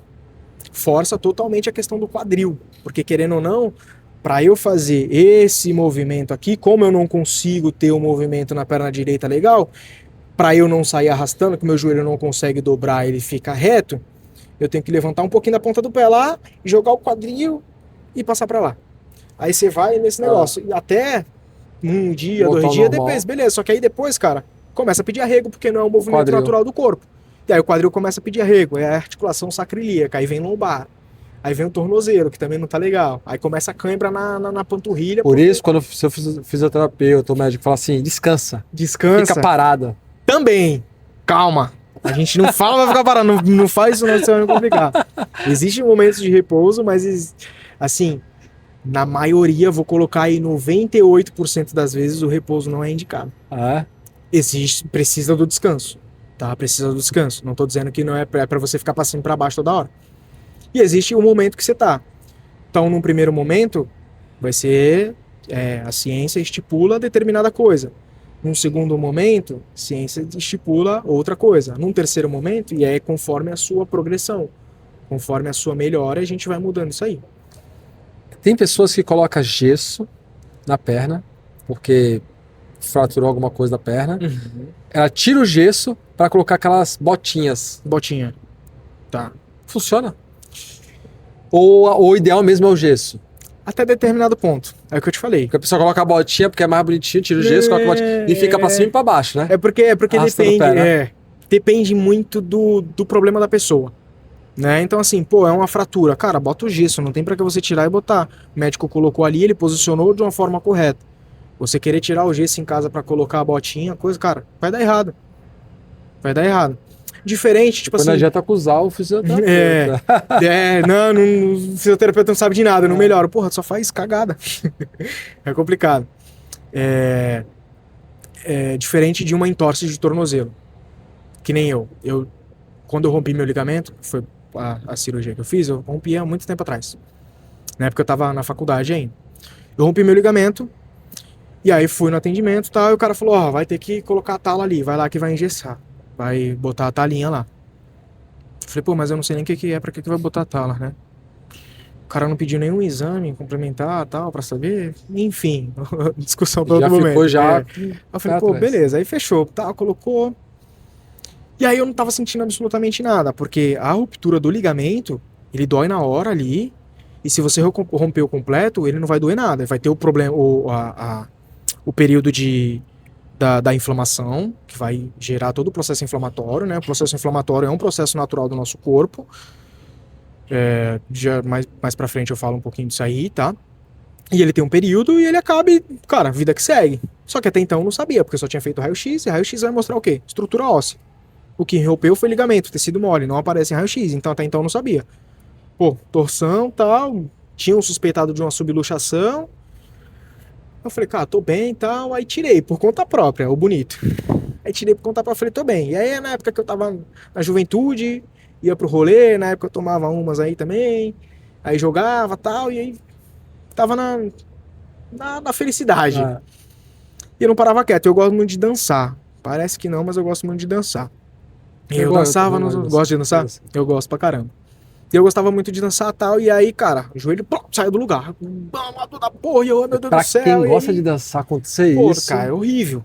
Força totalmente a questão do quadril. Porque, querendo ou não, para eu fazer esse movimento aqui, como eu não consigo ter o movimento na perna direita legal, para eu não sair arrastando, que o meu joelho não consegue dobrar, ele fica reto, eu tenho que levantar um pouquinho da ponta do pé lá, jogar o quadril e passar para lá. Aí você vai nesse negócio. E até um dia, Voltar 2 dias normal. depois, beleza. Só que aí depois, cara, começa a pedir arrego, porque não é um movimento Quadril. natural do corpo. E aí o quadril começa a pedir arrego, é a articulação sacroiliaca, aí vem lombar. Aí vem o tornozelo, que também não tá legal. Aí começa a cãibra na panturrilha. Por isso, quando o seu fisioterapeuta ou médico fala assim, descansa, Descansa. fica parada. Também. Calma. A gente não fala vai ficar parado. Não faz isso, não, você vai me complicar. Existem momentos de repouso, mas assim, na maioria, vou colocar aí 98% das vezes o repouso não é indicado. É? Precisa do descanso. Tá? Precisa do descanso. Não tô dizendo que não é pra você ficar pra cima e pra baixo toda hora. E existe o momento que você tá. Então, num primeiro momento, vai ser a ciência estipula determinada coisa. Num segundo momento, a ciência estipula outra coisa. Num terceiro momento, e é conforme a sua progressão. Conforme a sua melhora, a gente vai mudando isso aí. Tem pessoas que colocam gesso na perna, porque fraturou alguma coisa da perna. Ela tira o gesso para colocar aquelas botinhas. Botinha. Tá. Funciona? Ou o ideal mesmo é o gesso? Até determinado ponto. É o que eu te falei. Porque a pessoa coloca a botinha porque é mais bonitinho, tira o gesso, coloca a botinha e fica pra cima e pra baixo, né? É porque Arrastando depende, o pé, né? depende muito do problema da pessoa. Né? Então, assim, pô, é uma fratura. Cara, bota o gesso, não tem pra que você tirar e botar. O médico colocou ali, ele posicionou de uma forma correta. Você querer tirar o gesso em casa pra colocar a botinha, coisa, cara, vai dar errado. Vai dar errado. Diferente, tipo Quando assim. não adianta acusar o fisioterapeuta. Não, o fisioterapeuta não sabe de nada, não melhora. Porra, só faz cagada. É complicado. É diferente de uma entorse de tornozelo. Que nem eu. Quando eu rompi meu ligamento, foi a cirurgia que eu fiz, eu rompi há muito tempo atrás. Na época eu tava na faculdade ainda. Eu rompi meu ligamento, e aí fui no atendimento e tal, e o cara falou, ó, vai ter que colocar a tala ali, vai lá que vai engessar. Vai botar a talinha lá. Eu falei, pô, mas eu não sei nem o que é, pra que vai botar a tala, né? O cara não pediu nenhum exame complementar, tal, pra saber. Enfim, discussão para outro momento. Ficou já. Eu falei, pô, beleza. Aí fechou, tá, colocou. E aí eu não tava sentindo absolutamente nada, porque a ruptura do ligamento, ele dói na hora ali, e se você romper o completo, ele não vai doer nada. Vai ter o problema, o período da inflamação, que vai gerar todo o processo inflamatório, né? O processo inflamatório é um processo natural do nosso corpo. Já mais pra frente eu falo um pouquinho disso aí, tá? E ele tem um período e ele acaba e, cara, vida que segue. Só que até então eu não sabia, porque eu só tinha feito raio-x, e raio-x vai mostrar o quê? Estrutura óssea. O que rompeu foi ligamento, tecido mole, não aparece em raio-x, então até então eu não sabia. Pô, torção, tal, tinham suspeitado de uma subluxação. Eu falei, cara, tô bem e tal, aí tirei por conta própria, o bonito. Aí tirei por conta própria, falei, tô bem. E aí na época que eu tava na juventude, ia pro rolê, na época eu tomava umas aí também, aí jogava tal, e aí tava na felicidade. E eu não parava quieto, eu gosto muito de dançar. Parece que não, mas eu gosto muito de dançar. Eu dançava, gosto de dançar? Eu gosto pra caramba. E eu gostava muito de dançar e tal, e aí, cara, o joelho saiu do lugar. Toda porra, e eu, meu Deus do céu. Pra quem gosta de dançar, acontecer isso. Cara, é horrível.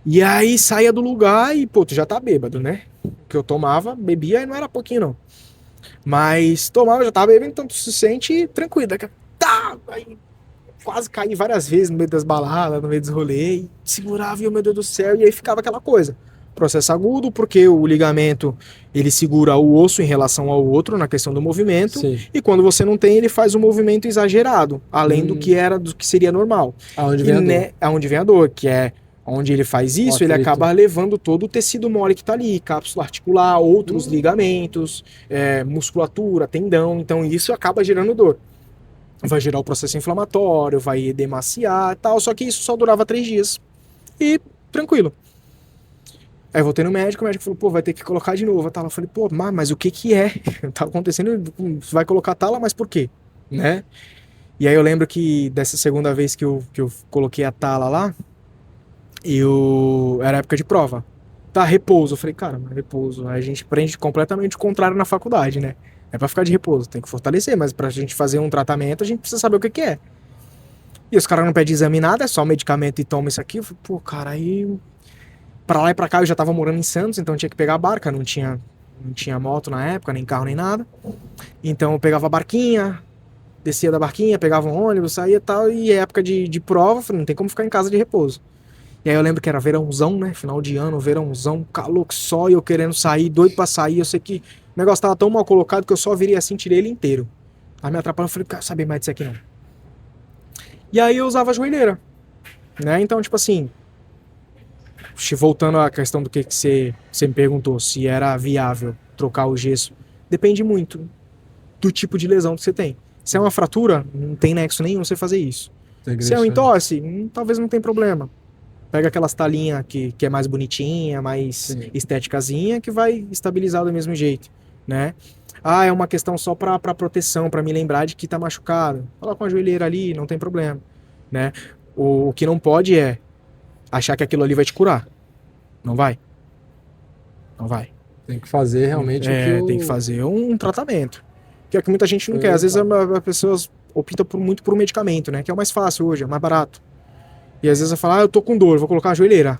E aí saía do lugar e, pô, tu já tá bêbado, né? Que eu tomava, bebia e não era pouquinho, não. Mas tomava, já tava bebendo, então tu se sente tranquilo. Tá, aí quase caí várias vezes no meio das baladas, no meio dos rolês, segurava e, meu Deus do céu, e aí ficava aquela coisa. Processo agudo, porque o ligamento, ele segura o osso em relação ao outro na questão do movimento. Sim. E quando você não tem, ele faz um movimento exagerado, além do que seria normal. Aonde vem a dor. Aonde vem a dor, que é onde ele faz isso, ele acaba levando todo o tecido mole que tá ali, cápsula articular, outros ligamentos, musculatura, tendão, então isso acaba gerando dor. Vai gerar o processo inflamatório, vai edemaciar e tal, só que isso só durava 3 dias. E tranquilo. Aí eu voltei no médico, o médico falou, pô, vai ter que colocar de novo a tala. Eu falei, pô, mas o que que é? Tá acontecendo, você vai colocar a tala, mas por quê? Né? E aí eu lembro que dessa segunda vez que eu coloquei a tala lá, era época de prova. Tá, repouso. Eu falei, cara, mas repouso. Aí a gente aprende completamente o contrário na faculdade, né? É pra ficar de repouso, tem que fortalecer, mas pra gente fazer um tratamento, a gente precisa saber o que que é. E os caras não pedem exame nada, é só medicamento e toma isso aqui. Eu falei, pô, cara, aí. Pra lá e pra cá eu já tava morando em Santos, então eu tinha que pegar a barca, não tinha moto na época, nem carro, nem nada. Então eu pegava a barquinha, descia da barquinha, pegava um ônibus, saía e tal, e época de prova, falei, não tem como ficar em casa de repouso. E aí eu lembro que era verãozão, né? Final de ano, verãozão, calor que só, e eu querendo sair, doido pra sair. Eu sei que o negócio tava tão mal colocado que eu só virei assim, tirei ele inteiro. Aí me atrapalhou, eu falei, quero saber mais disso aqui não. E aí eu usava a joelheira, né? Então, tipo assim, voltando à questão do que você me perguntou, se era viável trocar o gesso, depende muito do tipo de lesão que você tem. Se é uma fratura, não tem nexo nenhum você fazer isso. Se é um entorse, talvez não tem problema. Pega aquelas talinhas que é mais bonitinha, mais estéticazinha, que vai estabilizar do mesmo jeito, né? Ah, é uma questão só pra proteção, pra me lembrar de que tá machucado. Coloca uma joelheira ali, não tem problema, né? O que não pode é achar que aquilo ali vai te curar. Não vai. Não vai. Tem que fazer realmente tem que fazer um tratamento. Que é que muita gente não quer. Às vezes as pessoas optam muito por um medicamento, né? Que é o mais fácil hoje, é mais barato. E às vezes eu falo, eu tô com dor, vou colocar a joelheira.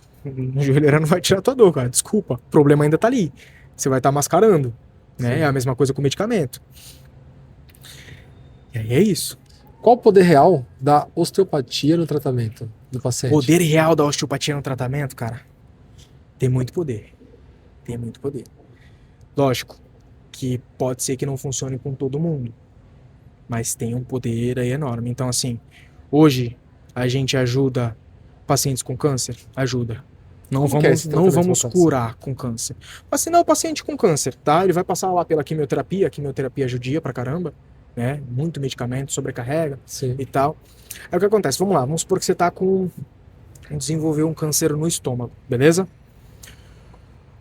A joelheira não vai tirar a tua dor, cara. Desculpa. O problema ainda tá ali. Você vai estar mascarando. Né? É a mesma coisa com o medicamento. E aí é isso. Qual o poder real da osteopatia no tratamento do paciente? Poder real da osteopatia no tratamento, cara? Tem muito poder. Tem muito poder. Lógico que pode ser que não funcione com todo mundo. Mas tem um poder aí enorme. Então, assim, hoje a gente ajuda pacientes com câncer? Ajuda. Não vamos curar com câncer. Vacinar o paciente com câncer, tá? Ele vai passar lá pela quimioterapia, a quimioterapia judia pra caramba, né? Muito medicamento, sobrecarrega e tal. Aí o que acontece? Vamos lá, vamos supor que você tá desenvolveu um câncer no estômago, beleza?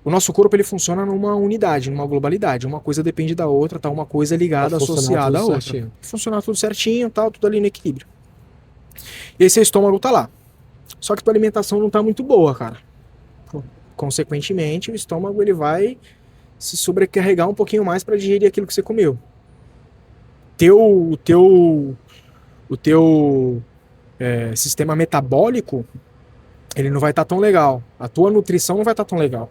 O nosso corpo, ele funciona numa unidade, numa globalidade. Uma coisa depende da outra, tá? Uma coisa ligada, associada à outra. Certinho. Funcionar tudo certinho, tal, tudo ali no equilíbrio. E esse estômago tá lá. Só que tua alimentação não tá muito boa, cara. Consequentemente, o estômago ele vai se sobrecarregar um pouquinho mais para digerir aquilo que você comeu. O teu sistema metabólico, ele não vai estar tão legal. A tua nutrição não vai estar tão legal.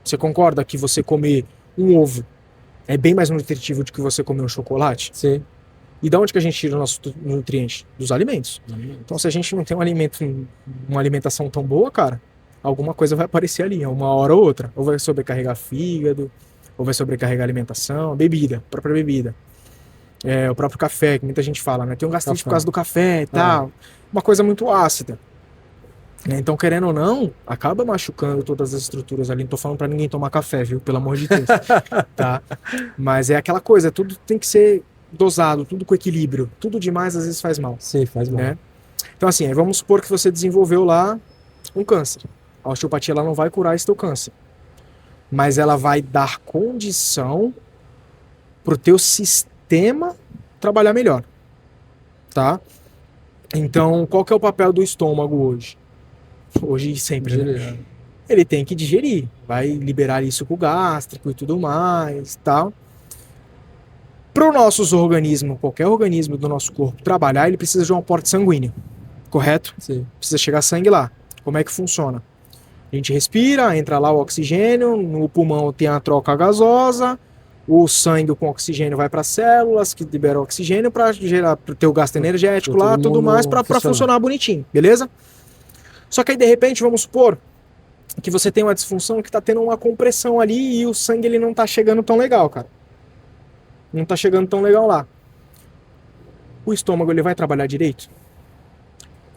Você concorda que você comer um ovo é bem mais nutritivo do que você comer um chocolate? Sim. E de onde que a gente tira o nosso nutriente? Dos alimentos. Então, se a gente não tem uma alimentação tão boa, cara, alguma coisa vai aparecer ali, uma hora ou outra. Ou vai sobrecarregar fígado, ou vai sobrecarregar alimentação, bebida, própria bebida. O próprio café, que muita gente fala, né? Tem um gastrite por causa do café e tal. Uma coisa muito ácida. Então, querendo ou não, acaba machucando todas as estruturas ali. Não tô falando pra ninguém tomar café, viu? Pelo amor de Deus. Tá? Mas é aquela coisa, tudo tem que ser dosado, tudo com equilíbrio. Tudo demais às vezes faz mal. Sim, faz mal. Né? Então, assim, vamos supor que você desenvolveu lá um câncer. A osteopatia ela não vai curar esse teu câncer. Mas ela vai dar condição pro teu sistema trabalhar melhor. Tá? Então, qual que é o papel do estômago hoje? Hoje e sempre, né? Ele tem que digerir. Vai liberar isso com o gástrico e tudo mais, tal. Para os nossos organismos, qualquer organismo do nosso corpo trabalhar, ele precisa de um aporte sanguíneo. Correto? Sim. Precisa chegar sangue lá. Como é que funciona? A gente respira, entra lá o oxigênio, no pulmão tem a troca gasosa, o sangue com oxigênio vai para as células, que liberam oxigênio para gerar o teu gasto energético lá, tudo mais, para funcionar bonitinho, beleza? Só que aí, de repente, vamos supor que você tem uma disfunção que tá tendo uma compressão ali e o sangue ele não tá chegando tão legal, cara. Não tá chegando tão legal lá. O estômago ele vai trabalhar direito?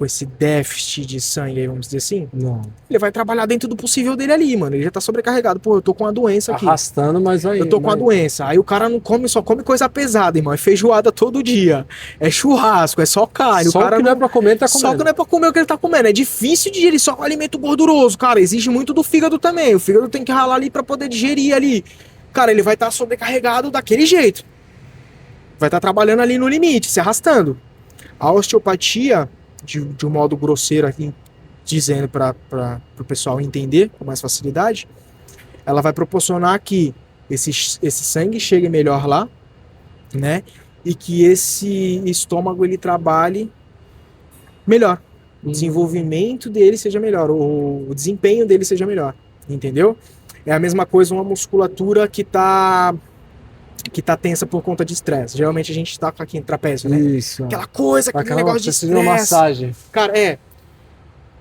com esse déficit de sangue aí, vamos dizer assim, Não. ele vai trabalhar dentro do possível dele ali, mano. Ele já tá sobrecarregado. Pô, eu tô com uma doença aqui. Arrastando, mas aí. Eu tô com uma doença. Aí o cara não come, só come coisa pesada, irmão. É feijoada todo dia. É churrasco, é só carne. Só o cara o que não é pra comer, ele tá comendo. Só que não é pra comer o que ele tá comendo. É difícil digerir só com alimento gorduroso, cara. Exige muito do fígado também. O fígado tem que ralar ali pra poder digerir ali. Cara, ele vai estar sobrecarregado daquele jeito. Vai estar trabalhando ali no limite, se arrastando. A osteopatia, de um modo grosseiro aqui, dizendo para o pessoal entender com mais facilidade, ela vai proporcionar que esse sangue chegue melhor lá, né? E que esse estômago ele trabalhe melhor. O desenvolvimento dele seja melhor, o desempenho dele seja melhor, entendeu? É a mesma coisa uma musculatura que tá tensa por conta de estresse. Geralmente a gente tá com aqui em trapézio, né? Isso. Aquela coisa, aquele negócio de precisa de uma estresse. massagem. Cara,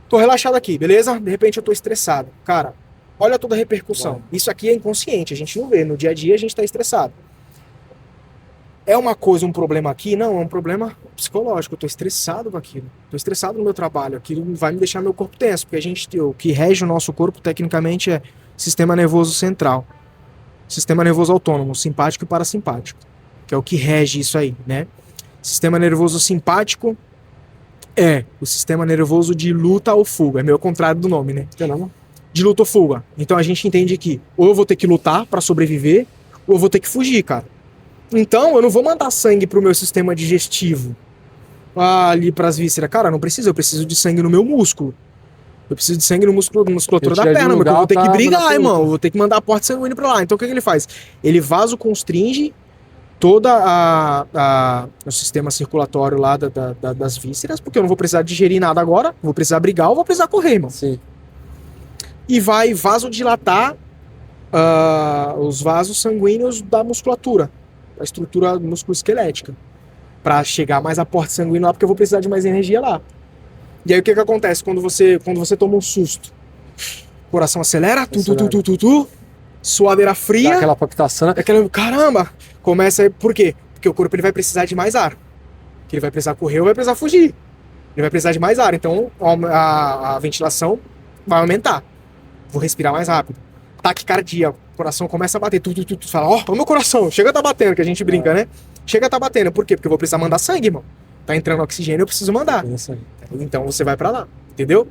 tô relaxado aqui, beleza? De repente eu tô estressado. Cara, olha toda a repercussão. Bom. Isso aqui é inconsciente, a gente não vê. No dia a dia a gente tá estressado. É uma coisa, um problema aqui? Não, é um problema psicológico. Eu tô estressado com aquilo. Tô estressado no meu trabalho. Aquilo vai me deixar meu corpo tenso. Porque o que rege o nosso corpo, tecnicamente, é sistema nervoso central. Sistema nervoso autônomo, simpático e parasimpático. Que é o que rege isso aí, né? Sistema nervoso simpático é o sistema nervoso de luta ou fuga. É meio ao contrário do nome, né? De luta ou fuga. Então a gente entende que ou eu vou ter que lutar pra sobreviver, ou eu vou ter que fugir, cara. Então eu não vou mandar sangue pro meu sistema digestivo, ali pras vísceras. Cara, não preciso. Eu preciso de sangue no meu músculo. Eu preciso de sangue no musculatura da perna, porque eu vou ter que brigar, irmão. Eu vou ter que mandar aporte sanguíneo pra lá. Então o que ele faz? Ele vasoconstringe toda o sistema circulatório lá das vísceras, porque eu não vou precisar digerir nada agora, vou precisar brigar ou vou precisar correr, irmão. Sim. E vai vasodilatar os vasos sanguíneos da musculatura, a estrutura musculoesquelética, para chegar mais aporte sanguíneo lá, porque eu vou precisar de mais energia lá. E aí o que acontece quando você toma um susto? O coração acelera, suadeira fria. Dá aquela palpitação. Caramba! Começa aí, por quê? Porque o corpo ele vai precisar de mais ar. Que ele vai precisar correr ou vai precisar fugir. Ele vai precisar de mais ar, então a ventilação vai aumentar. Vou respirar mais rápido. Taquicardia, o coração começa a bater. Tu fala, ó, o meu coração, chega a tá batendo, que a gente brinca, né? Chega a tá batendo, por quê? Porque eu vou precisar mandar sangue, irmão. Tá entrando oxigênio, eu preciso mandar. Então você vai pra lá, entendeu?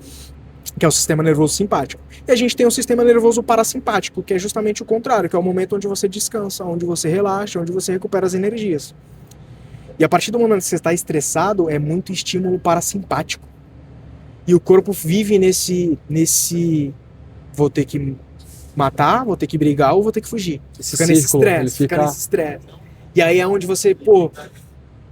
Que é o sistema nervoso simpático. E a gente tem o sistema nervoso parasimpático, que é justamente o contrário, que é o momento onde você descansa, onde você relaxa, onde você recupera as energias. E a partir do momento que você está estressado, é muito estímulo parasimpático. E o corpo vive nesse vou ter que matar, vou ter que brigar ou vou ter que fugir. Fica nesse estresse, fica nesse estresse. E aí é onde você,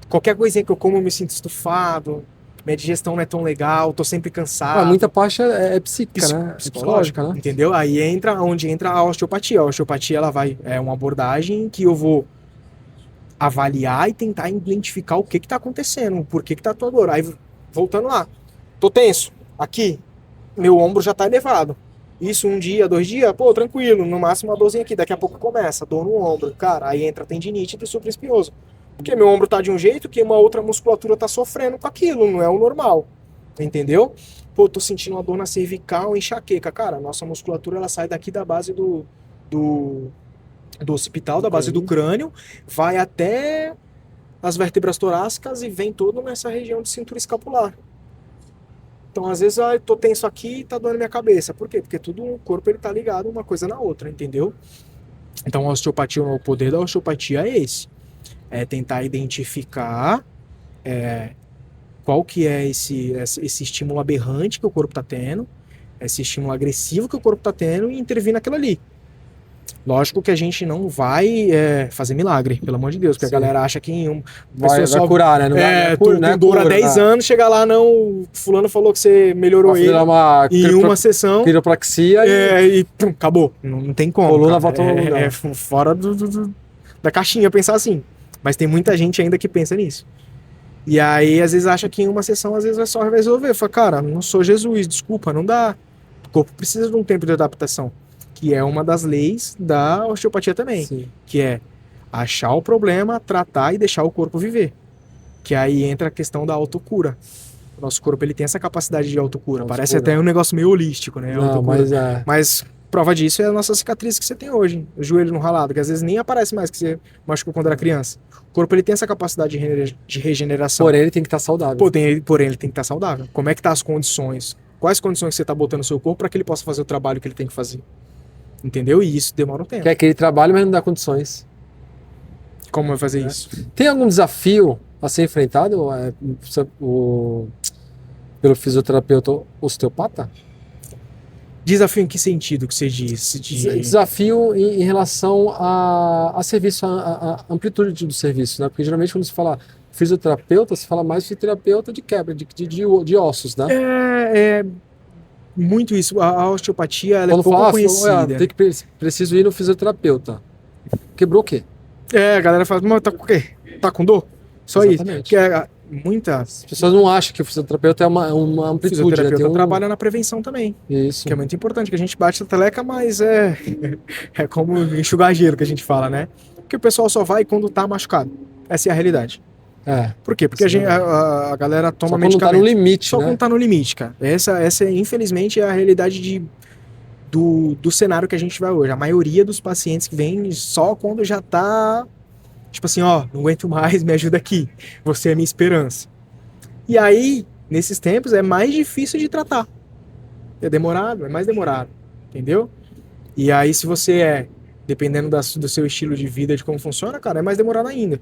qualquer coisinha que eu como eu me sinto estufado, minha digestão não é tão legal, tô sempre cansado. Muita parte é psíquica, né? Psicológica, né? Entendeu? Aí onde entra a osteopatia. A osteopatia, ela é uma abordagem que eu vou avaliar e tentar identificar o que tá acontecendo, por que tá a tua dor. Aí, voltando lá, tô tenso, aqui, meu ombro já tá elevado. Isso 1 dia, 2 dias, tranquilo, no máximo uma dorzinha aqui, daqui a pouco começa, dor no ombro. Cara, aí entra a tendinite do supraespinhoso. Porque meu ombro tá de um jeito que uma outra musculatura tá sofrendo com aquilo, não é o normal, entendeu? Tô sentindo uma dor na cervical, enxaqueca. Cara, a nossa musculatura, ela sai daqui da base do occipital, da base do crânio, vai até as vértebras torácicas e vem todo nessa região de cintura escapular. Então, às vezes, eu tô tenso aqui e tá doendo minha cabeça. Por quê? Porque tudo o corpo ele tá ligado uma coisa na outra, entendeu? Então, a osteopatia, o poder da osteopatia é esse. É tentar identificar qual que é esse estímulo aberrante que o corpo tá tendo, esse estímulo agressivo que o corpo tá tendo e intervir naquilo ali. Lógico que a gente não vai fazer milagre, pelo amor de Deus, porque a galera acha que vai curar, né? Não dura 10 anos, chega lá, não, fulano falou que você melhorou ele em uma sessão. Quiropraxia e acabou. Não tem como. Coluna volta no lugar. É fora da caixinha pensar assim. Mas tem muita gente ainda que pensa nisso. E aí, às vezes, acha que em uma sessão, às vezes, vai só resolver. Fala, cara, não sou Jesus, desculpa, não dá. O corpo precisa de um tempo de adaptação. Que é uma das leis da osteopatia também. Sim. Que é achar o problema, tratar e deixar o corpo viver. Que aí entra a questão da autocura. O nosso corpo, ele tem essa capacidade de autocura. Autocura. Parece até um negócio meio holístico, né? Não, Autocura. mas é. Mas prova disso é a nossa cicatriz que você tem hoje, o joelho no ralado, que às vezes nem aparece mais que você machucou quando era criança. O corpo, ele tem essa capacidade de regeneração. Porém, ele tem que estar saudável. Porém, ele tem que estar saudável. Como é que tá as condições? Quais condições você tá botando no seu corpo para que ele possa fazer o trabalho que ele tem que fazer? Entendeu? E isso demora um tempo. Quer que ele trabalhe, mas não dá condições. Como vai fazer isso? Tem algum desafio a ser enfrentado pelo fisioterapeuta osteopata? Desafio em que sentido que você diz? Desafio em relação a serviço, a amplitude do serviço, né? Porque geralmente quando se fala fisioterapeuta, se fala mais fisioterapeuta de quebra, de ossos, né? É muito isso. A osteopatia, ela Quando é pouco fala, conhecida. preciso ir no fisioterapeuta. Quebrou o quê? A galera fala, mas tá com o quê? Tá com dor? Só Exatamente. isso. Porque muita As pessoas não acham que o fisioterapeuta é uma amplitude, né? fisioterapeuta trabalha na prevenção também, Isso. que é muito importante, que a gente bate a teleca, mas é como enxugar gelo que a gente fala, né? Que o pessoal só vai quando tá machucado. Essa é a realidade. Por quê? Porque a galera toma só quando medicamento. tá no limite, Só né? quando tá no limite, cara. Essa infelizmente, é a realidade do cenário que a gente vai hoje. A maioria dos pacientes que vem só quando já tá, tipo assim, ó, não aguento mais, me ajuda aqui. Você é minha esperança. E aí, nesses tempos, é mais difícil de tratar. É demorado, é mais demorado. Entendeu? E aí, se você dependendo do seu estilo de vida, de como funciona, cara, é mais demorado ainda.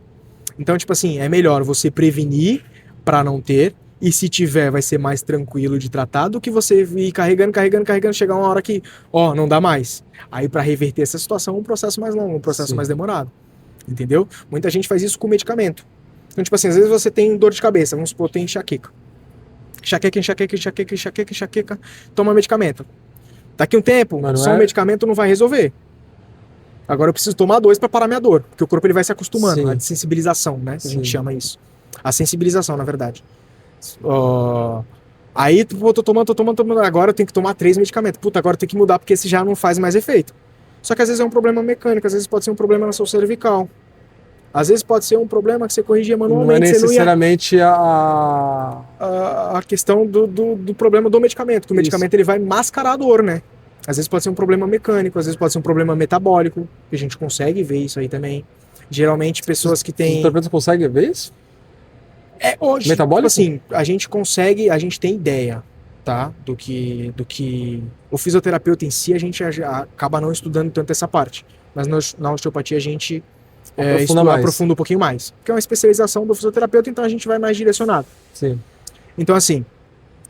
Então, tipo assim, é melhor você prevenir pra não ter, e se tiver, vai ser mais tranquilo de tratar do que você ir carregando, chegar uma hora que, não dá mais. Aí, pra reverter essa situação, um processo mais longo, um processo mais demorado. Entendeu? Muita gente faz isso com medicamento. Então, tipo assim, às vezes você tem dor de cabeça, vamos supor, tem enxaqueca. Enxaqueca, toma medicamento. Daqui um tempo, só um medicamento não vai resolver. Agora eu preciso tomar 2 para parar minha dor, porque o corpo ele vai se acostumando, a desensibilização, né? Que a gente chama isso. A sensibilização, na verdade. Aí, tô tomando, agora eu tenho que tomar 3 medicamentos. Puta, agora eu tenho que mudar, porque esse já não faz mais efeito. Só que às vezes é um problema mecânico, às vezes pode ser um problema na sua cervical. Às vezes pode ser um problema que você corrigia manualmente. Não é necessariamente a questão do problema do medicamento, que o medicamento ele vai mascarar a dor, né? Às vezes pode ser um problema mecânico, às vezes pode ser um problema metabólico, que a gente consegue ver isso aí também. Geralmente pessoas que têm... Você consegue ver isso? Hoje, metabólico? Tipo assim, a gente tem ideia, tá? Do que o fisioterapeuta em si, a gente acaba não estudando tanto essa parte. Mas na osteopatia a gente aprofunda um pouquinho mais. Porque é uma especialização do fisioterapeuta, então a gente vai mais direcionado. Sim. Então assim,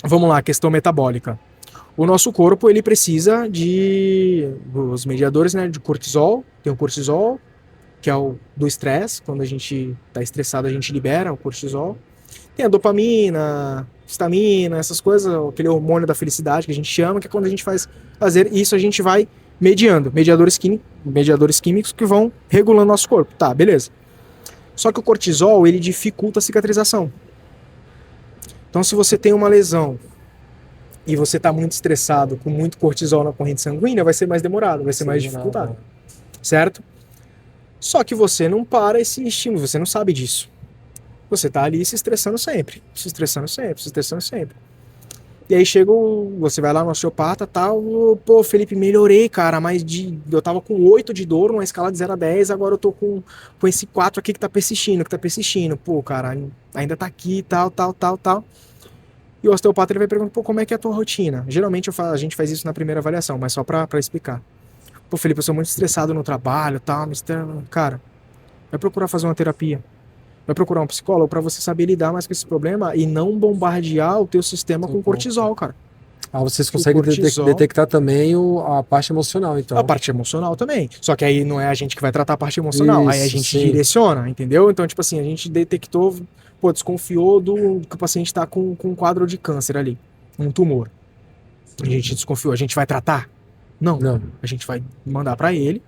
vamos lá, questão metabólica. O nosso corpo, ele precisa os mediadores, né, de cortisol. Tem o cortisol, que é o do estresse. Quando a gente tá estressado, a gente libera o cortisol. Tem a dopamina, histamina, essas coisas, aquele hormônio da felicidade que a gente chama, que é quando a gente fazer isso, a gente vai mediando. Mediadores químicos que vão regulando nosso corpo. Tá, beleza. Só que o cortisol, ele dificulta a cicatrização. Então, se você tem uma lesão e você está muito estressado, com muito cortisol na corrente sanguínea, vai ser mais demorado, vai ser mais dificultado. Certo? Só que você não para esse estímulo, você não sabe disso. Você tá ali se estressando sempre. E aí você vai lá no osteopata e tal, pô, Felipe, melhorei, cara, mas eu tava com 8 de dor numa escala de 0 a 10, agora eu tô com esse 4 aqui que tá persistindo. Pô, cara, ainda tá aqui, tal. E o osteopata ele vai perguntar, pô, como é que é a tua rotina? Geralmente a gente faz isso na primeira avaliação, mas só pra explicar. Pô, Felipe, eu sou muito estressado no trabalho, tal, cara, vai procurar fazer uma terapia. Vai procurar um psicólogo pra você saber lidar mais com esse problema e não bombardear o teu sistema com cortisol, cara. Vocês conseguem detectar também a parte emocional, então. A parte emocional também. Só que aí não é a gente que vai tratar a parte emocional. Isso, aí a gente direciona, entendeu? Então, tipo assim, a gente detectou, desconfiou que o paciente tá com um quadro de câncer ali, um tumor. A gente desconfiou. A gente vai tratar? Não. A gente vai mandar pra ele,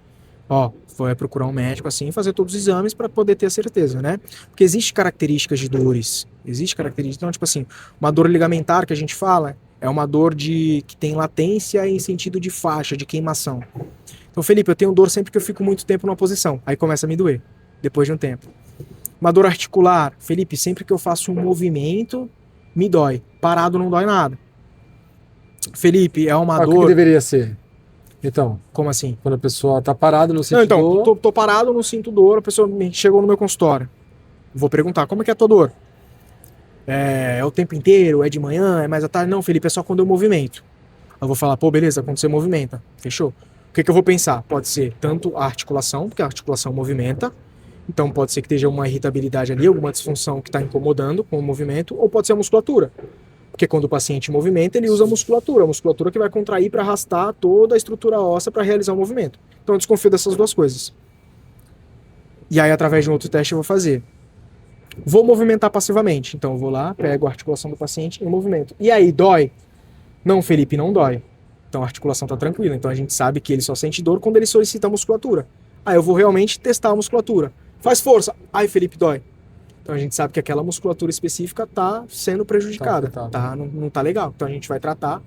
vai procurar um médico assim, fazer todos os exames para poder ter a certeza, né? Porque existe características de dores. Então, tipo assim, uma dor ligamentar que a gente fala é uma dor que tem latência em sentido de faixa, de queimação. Então, Felipe, eu tenho dor sempre que eu fico muito tempo numa posição. Aí começa a me doer, depois de um tempo. Uma dor articular. Felipe, sempre que eu faço um movimento me dói. Parado não dói nada. Felipe, é uma O que dor... deveria ser? Então, Como assim? quando a pessoa tá parada, não Não, sente então, dor... tô parado, não sinto dor, a pessoa chegou no meu consultório. Vou perguntar, como é que é a tua dor? É o tempo inteiro? É de manhã? É mais à tarde? Não, Felipe, é só quando eu movimento. Eu vou falar, pô, beleza, quando você movimenta. Fechou? O que eu vou pensar? Pode ser tanto a articulação, porque a articulação movimenta. Então pode ser que esteja uma irritabilidade ali, alguma disfunção que está incomodando com o movimento, ou pode ser a musculatura. Porque quando o paciente movimenta, ele usa a musculatura que vai contrair para arrastar toda a estrutura óssea para realizar o movimento. Então eu desconfio dessas duas coisas. E aí, através de um outro teste, eu vou fazer. Vou movimentar passivamente. Então eu vou lá, pego a articulação do paciente e movimento. E aí, dói? Não, Felipe, não dói. Então a articulação está tranquila. Então a gente sabe que ele só sente dor quando ele solicita a musculatura. Aí eu vou realmente testar a musculatura. Faz força. Ai, Felipe, dói. Então a gente sabe que aquela musculatura específica está sendo prejudicada. Não tá legal. Então a gente vai tratar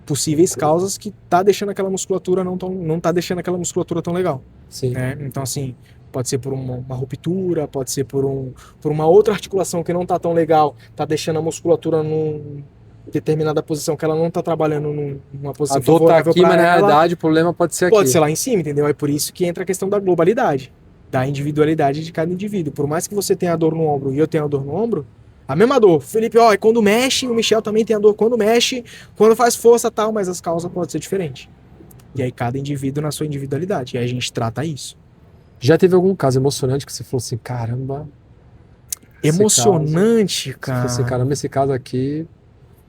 possíveis causas que tá deixando aquela musculatura não tá deixando aquela musculatura tão legal. Sim. Né? Então assim, pode ser por uma ruptura, pode ser por uma outra articulação que não tá tão legal, tá deixando a musculatura num determinada posição que ela não tá trabalhando numa posição favorável. A dor tá aqui, mas na realidade o problema pode ser aqui. Pode ser lá em cima, entendeu? É por isso que entra a questão da globalidade, da individualidade de cada indivíduo. Por mais que você tenha dor no ombro e eu tenha dor no ombro, a mesma dor. Felipe, ó, quando mexe, o Michel também tem a dor quando mexe, quando faz força tal, mas as causas podem ser diferentes. E aí cada indivíduo na sua individualidade. E aí a gente trata isso. Já teve algum caso emocionante que você falou assim, caramba... Emocionante, cara? Você falou assim, caramba, esse caso aqui,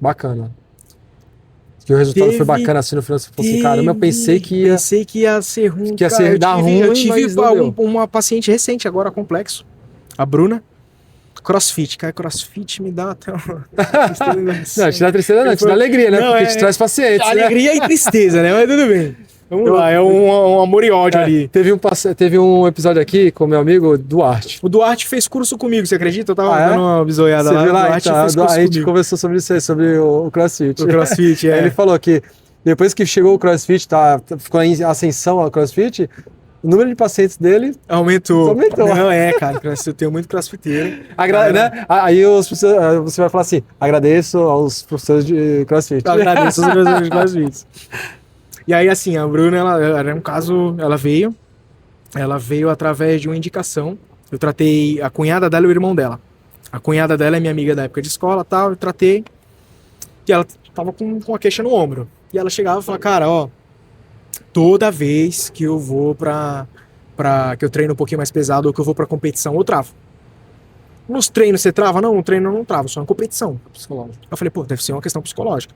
bacana. Que o resultado foi bacana, assim, no final você falou assim, caramba, eu pensei que ia ser ruim. Que ia ser dar ruim, eu tive mas uma paciente recente agora, complexo. A Bruna. CrossFit, cara, CrossFit me dá até uma... Não, te dá tristeza não, te dá alegria, né? Porque te traz pacientes, né? Alegria e tristeza, né? Mas tudo bem. Vamos lá, é um amor e ódio ali. Teve um episódio aqui com meu amigo Duarte. O Duarte fez curso comigo, você acredita? Eu tava dando uma bisoiada lá. Você viu lá? Duarte Então, fez curso a gente comigo. conversou sobre isso aí, sobre o CrossFit. O CrossFit, Ele falou que depois que chegou o CrossFit, ficou em ascensão ao CrossFit, o número de pacientes dele aumentou. Não, cara, eu tenho muito crossfiteiro. Né? Aí você vai falar assim, agradeço aos professores de CrossFit. Agradeço aos professores de CrossFit. E aí, assim, a Bruna, ela era um caso, ela veio através de uma indicação. Eu tratei a cunhada dela e o irmão dela. A cunhada dela é minha amiga da época de escola e tal, eu tratei. E ela tava com a queixa no ombro. E ela chegava e falava, cara, ó, toda vez que eu vou que eu treino um pouquinho mais pesado ou que eu vou pra competição, eu travo. Nos treinos você trava? Não, no treino eu não travo, só na competição. Psicológica. Eu falei, pô, deve ser uma questão psicológica.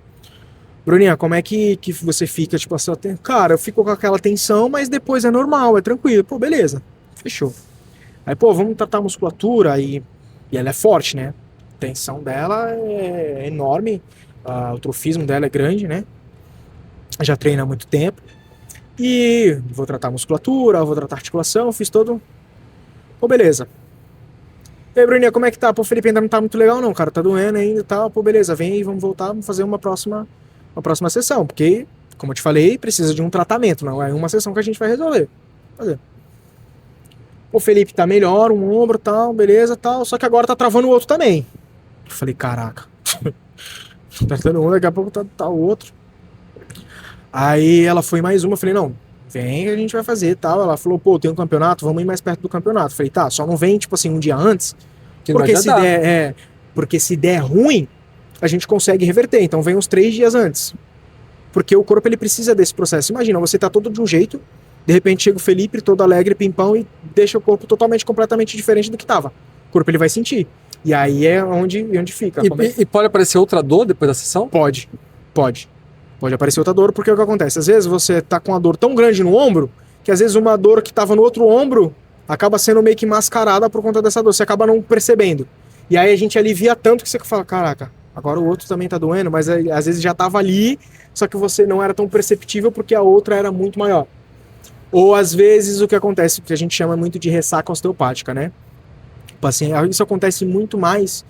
Bruninha, como é que você fica, tipo assim, cara, eu fico com aquela tensão, mas depois é normal, é tranquilo. Pô, beleza, fechou. Aí, pô, vamos tratar a musculatura e ela é forte, né? A tensão dela é enorme, o trofismo dela é grande, né? Já treina há muito tempo. E vou tratar a musculatura, vou tratar a articulação, fiz todo... Pô, beleza. E aí, Bruninha, como é que tá? Pô, Felipe, ainda não tá muito legal não, cara, tá doendo ainda e tal. Pô, beleza, vem aí, vamos voltar, vamos fazer uma próxima sessão, porque, como eu te falei, precisa de um tratamento, não é uma sessão que a gente vai resolver. Fazer. O Felipe tá melhor, um ombro, tal, beleza, tal, só que agora tá travando o outro também. Eu falei, caraca, tô tratando um, daqui a pouco tá o outro. Aí ela foi mais uma, eu falei, não, vem que a gente vai fazer, tal. Ela falou, pô, tem um campeonato, vamos ir mais perto do campeonato. Eu falei, tá, só não vem, tipo assim, um dia antes, porque se der ruim, a gente consegue reverter, então vem uns 3 dias antes. Porque o corpo, ele precisa desse processo. Imagina, você tá todo de um jeito, de repente chega o Felipe, todo alegre, pimpão, e deixa o corpo completamente diferente do que tava. O corpo, ele vai sentir. E aí é onde fica. E pode aparecer outra dor depois da sessão? Pode aparecer outra dor, porque é o que acontece? Às vezes você tá com uma dor tão grande no ombro, que às vezes uma dor que tava no outro ombro, acaba sendo meio que mascarada por conta dessa dor, você acaba não percebendo. E aí a gente alivia tanto que você fala, caraca, agora o outro também tá doendo, mas às vezes já tava ali, só que você não era tão perceptível porque a outra era muito maior. Ou às vezes o que acontece, o que a gente chama muito de ressaca osteopática, né? Isso acontece muito mais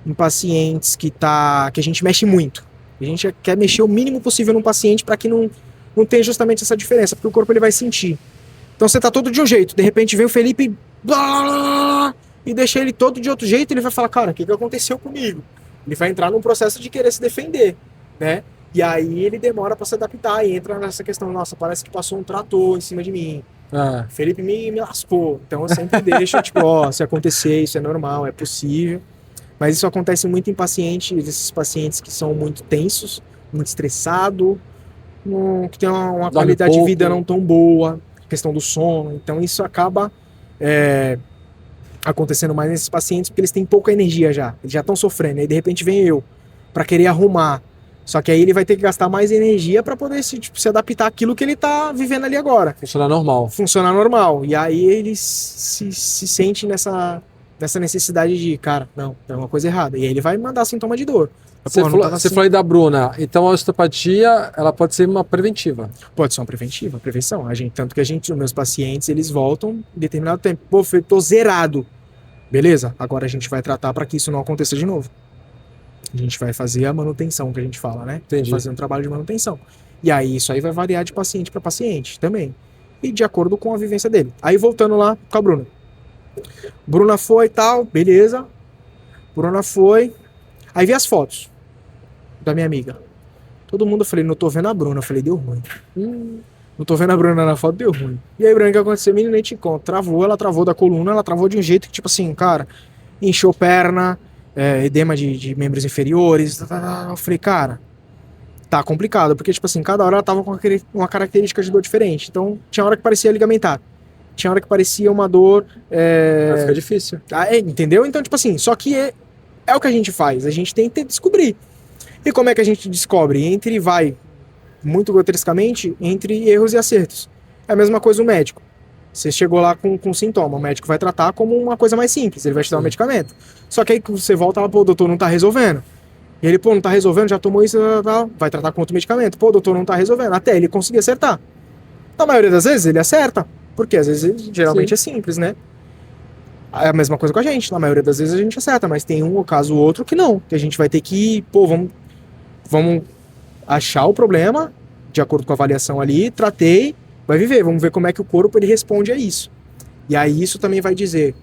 em pacientes que a gente mexe muito. A gente quer mexer o mínimo possível num paciente para que não tenha justamente essa diferença, porque o corpo ele vai sentir. Então você tá todo de um jeito, de repente vem o Felipe, e deixa ele todo de outro jeito, ele vai falar, cara, o que aconteceu comigo? Ele vai entrar num processo de querer se defender, né? E aí ele demora pra se adaptar e entra nessa questão, nossa, parece que passou um trator em cima de mim. Felipe me lascou. Então eu sempre deixo, tipo, ó, se acontecer, isso é normal, é possível. Mas isso acontece muito em pacientes, esses pacientes que são muito tensos, muito estressados, que tem uma qualidade de vida não tão boa, questão do sono. Então isso acaba acontecendo mais nesses pacientes porque eles têm pouca energia já. Eles já estão sofrendo. Aí de repente vem eu para querer arrumar. Só que aí ele vai ter que gastar mais energia para poder se adaptar àquilo que ele tá vivendo ali agora. Funcionar normal. Funcionar normal. E aí ele se sente nessa necessidade de, cara, não, tem uma coisa errada. E aí ele vai mandar sintoma de dor. Você falou aí da Bruna. Então a osteopatia, ela pode ser uma preventiva. Pode ser uma preventiva, prevenção. Tanto que os meus pacientes, eles voltam em determinado tempo. Pô, eu tô zerado. Beleza? Agora a gente vai tratar para que isso não aconteça de novo. A gente vai fazer a manutenção, que a gente fala, né? Entendi. Fazer um trabalho de manutenção. E aí isso aí vai variar de paciente para paciente também. E de acordo com a vivência dele. Aí voltando lá com a Bruna. Bruna foi e tal, beleza. Bruna foi. Aí vi as fotos da minha amiga. Todo mundo, eu falei, não tô vendo a Bruna. Eu falei, deu ruim. Não tô vendo a Bruna na foto, deu ruim. E aí, Bruna, o que aconteceu? Menina, nem te conto. Ela travou da coluna, ela travou de um jeito que, tipo assim, cara, inchou perna, edema de membros inferiores. Eu falei, cara, tá complicado. Porque, tipo assim, cada hora ela tava com uma característica de dor diferente. Então, tinha hora que parecia ligamentar. Tinha hora que parecia uma dor... Vai ficar difícil. Entendeu? Então, tipo assim, só que é o que a gente faz. A gente tem que descobrir. E como é que a gente descobre? Muito grotescamente, entre erros e acertos. É a mesma coisa o médico. Você chegou lá com sintoma, o médico vai tratar como uma coisa mais simples, ele vai te dar um medicamento. Só que aí você volta lá, pô, doutor, não tá resolvendo. E ele, pô, não tá resolvendo, já tomou isso, vai tratar com outro medicamento. Pô, doutor, não tá resolvendo. Até ele conseguir acertar. Na maioria das vezes, ele acerta. Porque às vezes, geralmente é simples, né? É a mesma coisa com a gente. Na maioria das vezes a gente acerta, mas tem um caso ou outro que não. Que a gente vai ter que, pô, vamos achar o problema, de acordo com a avaliação ali, tratei, vai viver, vamos ver como é que o corpo ele responde a isso. E aí isso também vai dizer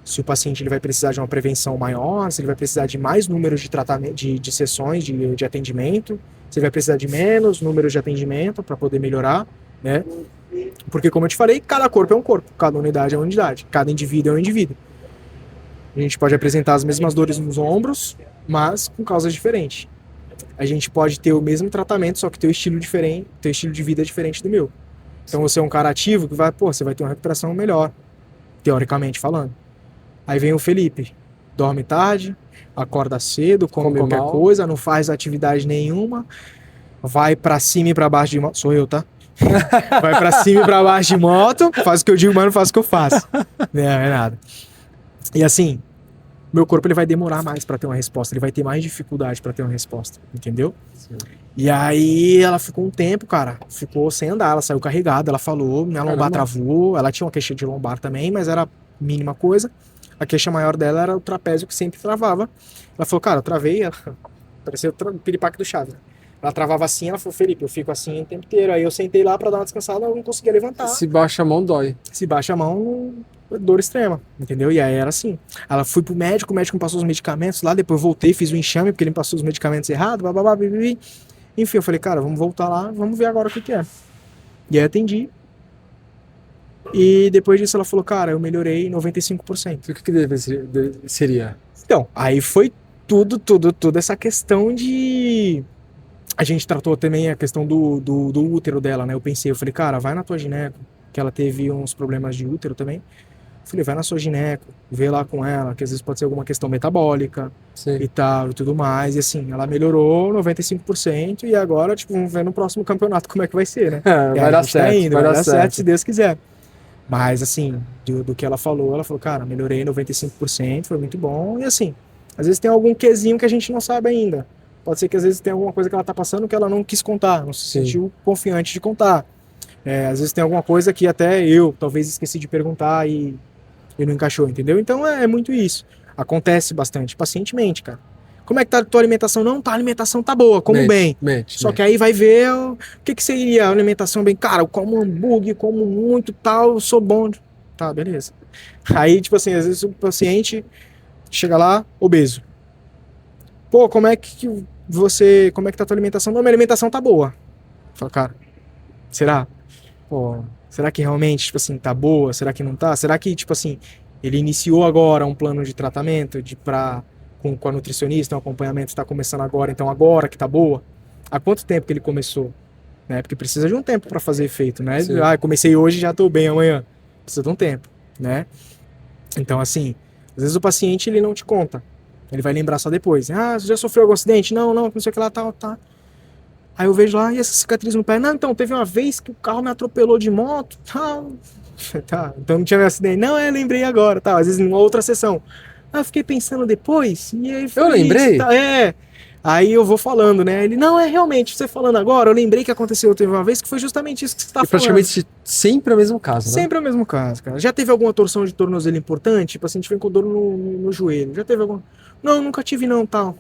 se o paciente ele vai precisar de uma prevenção maior, se ele vai precisar de mais números de tratamento, de sessões de atendimento, se ele vai precisar de menos números de atendimento para poder melhorar, né? Porque como eu te falei, cada corpo é um corpo, cada unidade é uma unidade, cada indivíduo é um indivíduo. A gente pode apresentar as mesmas dores nos ombros, mas com causas diferentes. A gente pode ter o mesmo tratamento, só que ter um estilo diferente, ter um estilo de vida diferente do meu. Então você é um cara ativo que você vai ter uma recuperação melhor, teoricamente falando. Aí vem o Felipe, dorme tarde, acorda cedo, come qualquer coisa, não faz atividade nenhuma, vai pra cima e pra baixo de moto, sou eu, tá? Vai pra cima e pra baixo de moto, faz o que eu digo, mas não faz o que eu faço. Não é nada. E assim, meu corpo ele vai demorar mais pra ter uma resposta, ele vai ter mais dificuldade pra ter uma resposta, entendeu? Sim. E aí ela ficou um tempo, cara, ficou sem andar, ela saiu carregada, ela falou, minha lombar travou, ela tinha uma queixa de lombar também, mas era mínima coisa. A queixa maior dela era o trapézio que sempre travava. Ela falou, cara, eu travei, parecia o piripaque do Chaves. Ela travava assim, ela falou, Felipe, eu fico assim o tempo inteiro. Aí eu sentei lá pra dar uma descansada, eu não conseguia levantar. Se baixa a mão, dói. Se baixa a mão, dor extrema, entendeu? E aí era assim. Ela foi pro médico, o médico me passou os medicamentos lá, depois eu voltei, fiz o enxame, porque ele me passou os medicamentos errados, bababá, bibi. Enfim, eu falei, cara, vamos voltar lá, vamos ver agora o que é. E aí atendi. E depois disso ela falou, cara, eu melhorei 95%. O que seria? Então, aí foi toda essa questão de... A gente tratou também a questão do útero dela, né? Eu falei, cara, vai na tua gineco, que ela teve uns problemas de útero também. Eu falei, vai na sua gineco, vê lá com ela, que às vezes pode ser alguma questão metabólica. Sim. E tal, e tudo mais. E assim, ela melhorou 95% e agora, tipo, vamos ver no próximo campeonato como é que vai ser, né? Vai dar certo, vai dar certo, se Deus quiser. Mas assim, do que ela falou, cara, melhorei 95%, foi muito bom. E assim, às vezes tem algum quesinho que a gente não sabe ainda. Pode ser que às vezes tenha alguma coisa que ela tá passando que ela não quis contar, não se sentiu confiante de contar. Às vezes tem alguma coisa que até eu talvez esqueci de perguntar e não encaixou, entendeu? Então é muito isso. Acontece bastante, pacientemente, cara. Como é que tá a tua alimentação? Não, a alimentação tá boa, como bem. Só que aí vai ver o que seria a alimentação bem. Cara, eu como hambúrguer, como muito tal, eu sou bom. Tá, beleza. Aí, tipo assim, às vezes o paciente chega lá, obeso. Pô, como é que tá a tua alimentação? Não, minha alimentação tá boa. Fala, cara, será? Pô, Será que realmente, tipo assim, tá boa? Será que não tá? Será que, tipo assim, ele iniciou agora um plano de tratamento com a nutricionista, um acompanhamento está começando agora, então agora que tá boa? Há quanto tempo que ele começou? Né? Porque precisa de um tempo para fazer efeito, né? sim. Ah, comecei hoje, já tô bem amanhã. Precisa de um tempo, né? Então, assim, às vezes o paciente ele não te conta. Ele vai lembrar só depois. Ah, você já sofreu algum acidente? Não, não sei o que lá, tal, tá. Aí eu vejo lá, e essa cicatriz no pé? Não, então, teve uma vez que o carro me atropelou de moto, tal. Tá, então não tinha acidente. Não, lembrei agora, tá. Às vezes numa outra sessão. Ah, eu fiquei pensando depois, e aí foi Eu lembrei? isso, tá. Aí eu vou falando, né? Ele, não, realmente, você falando agora, eu lembrei que aconteceu, teve uma vez que foi justamente isso que você tá E falando. praticamente sempre é o mesmo caso, né? Sempre é o mesmo caso, cara. Já teve alguma torção de tornozelo importante? Tipo assim, a gente vem com dor no joelho. Já teve alguma... Não, nunca tive não, tal.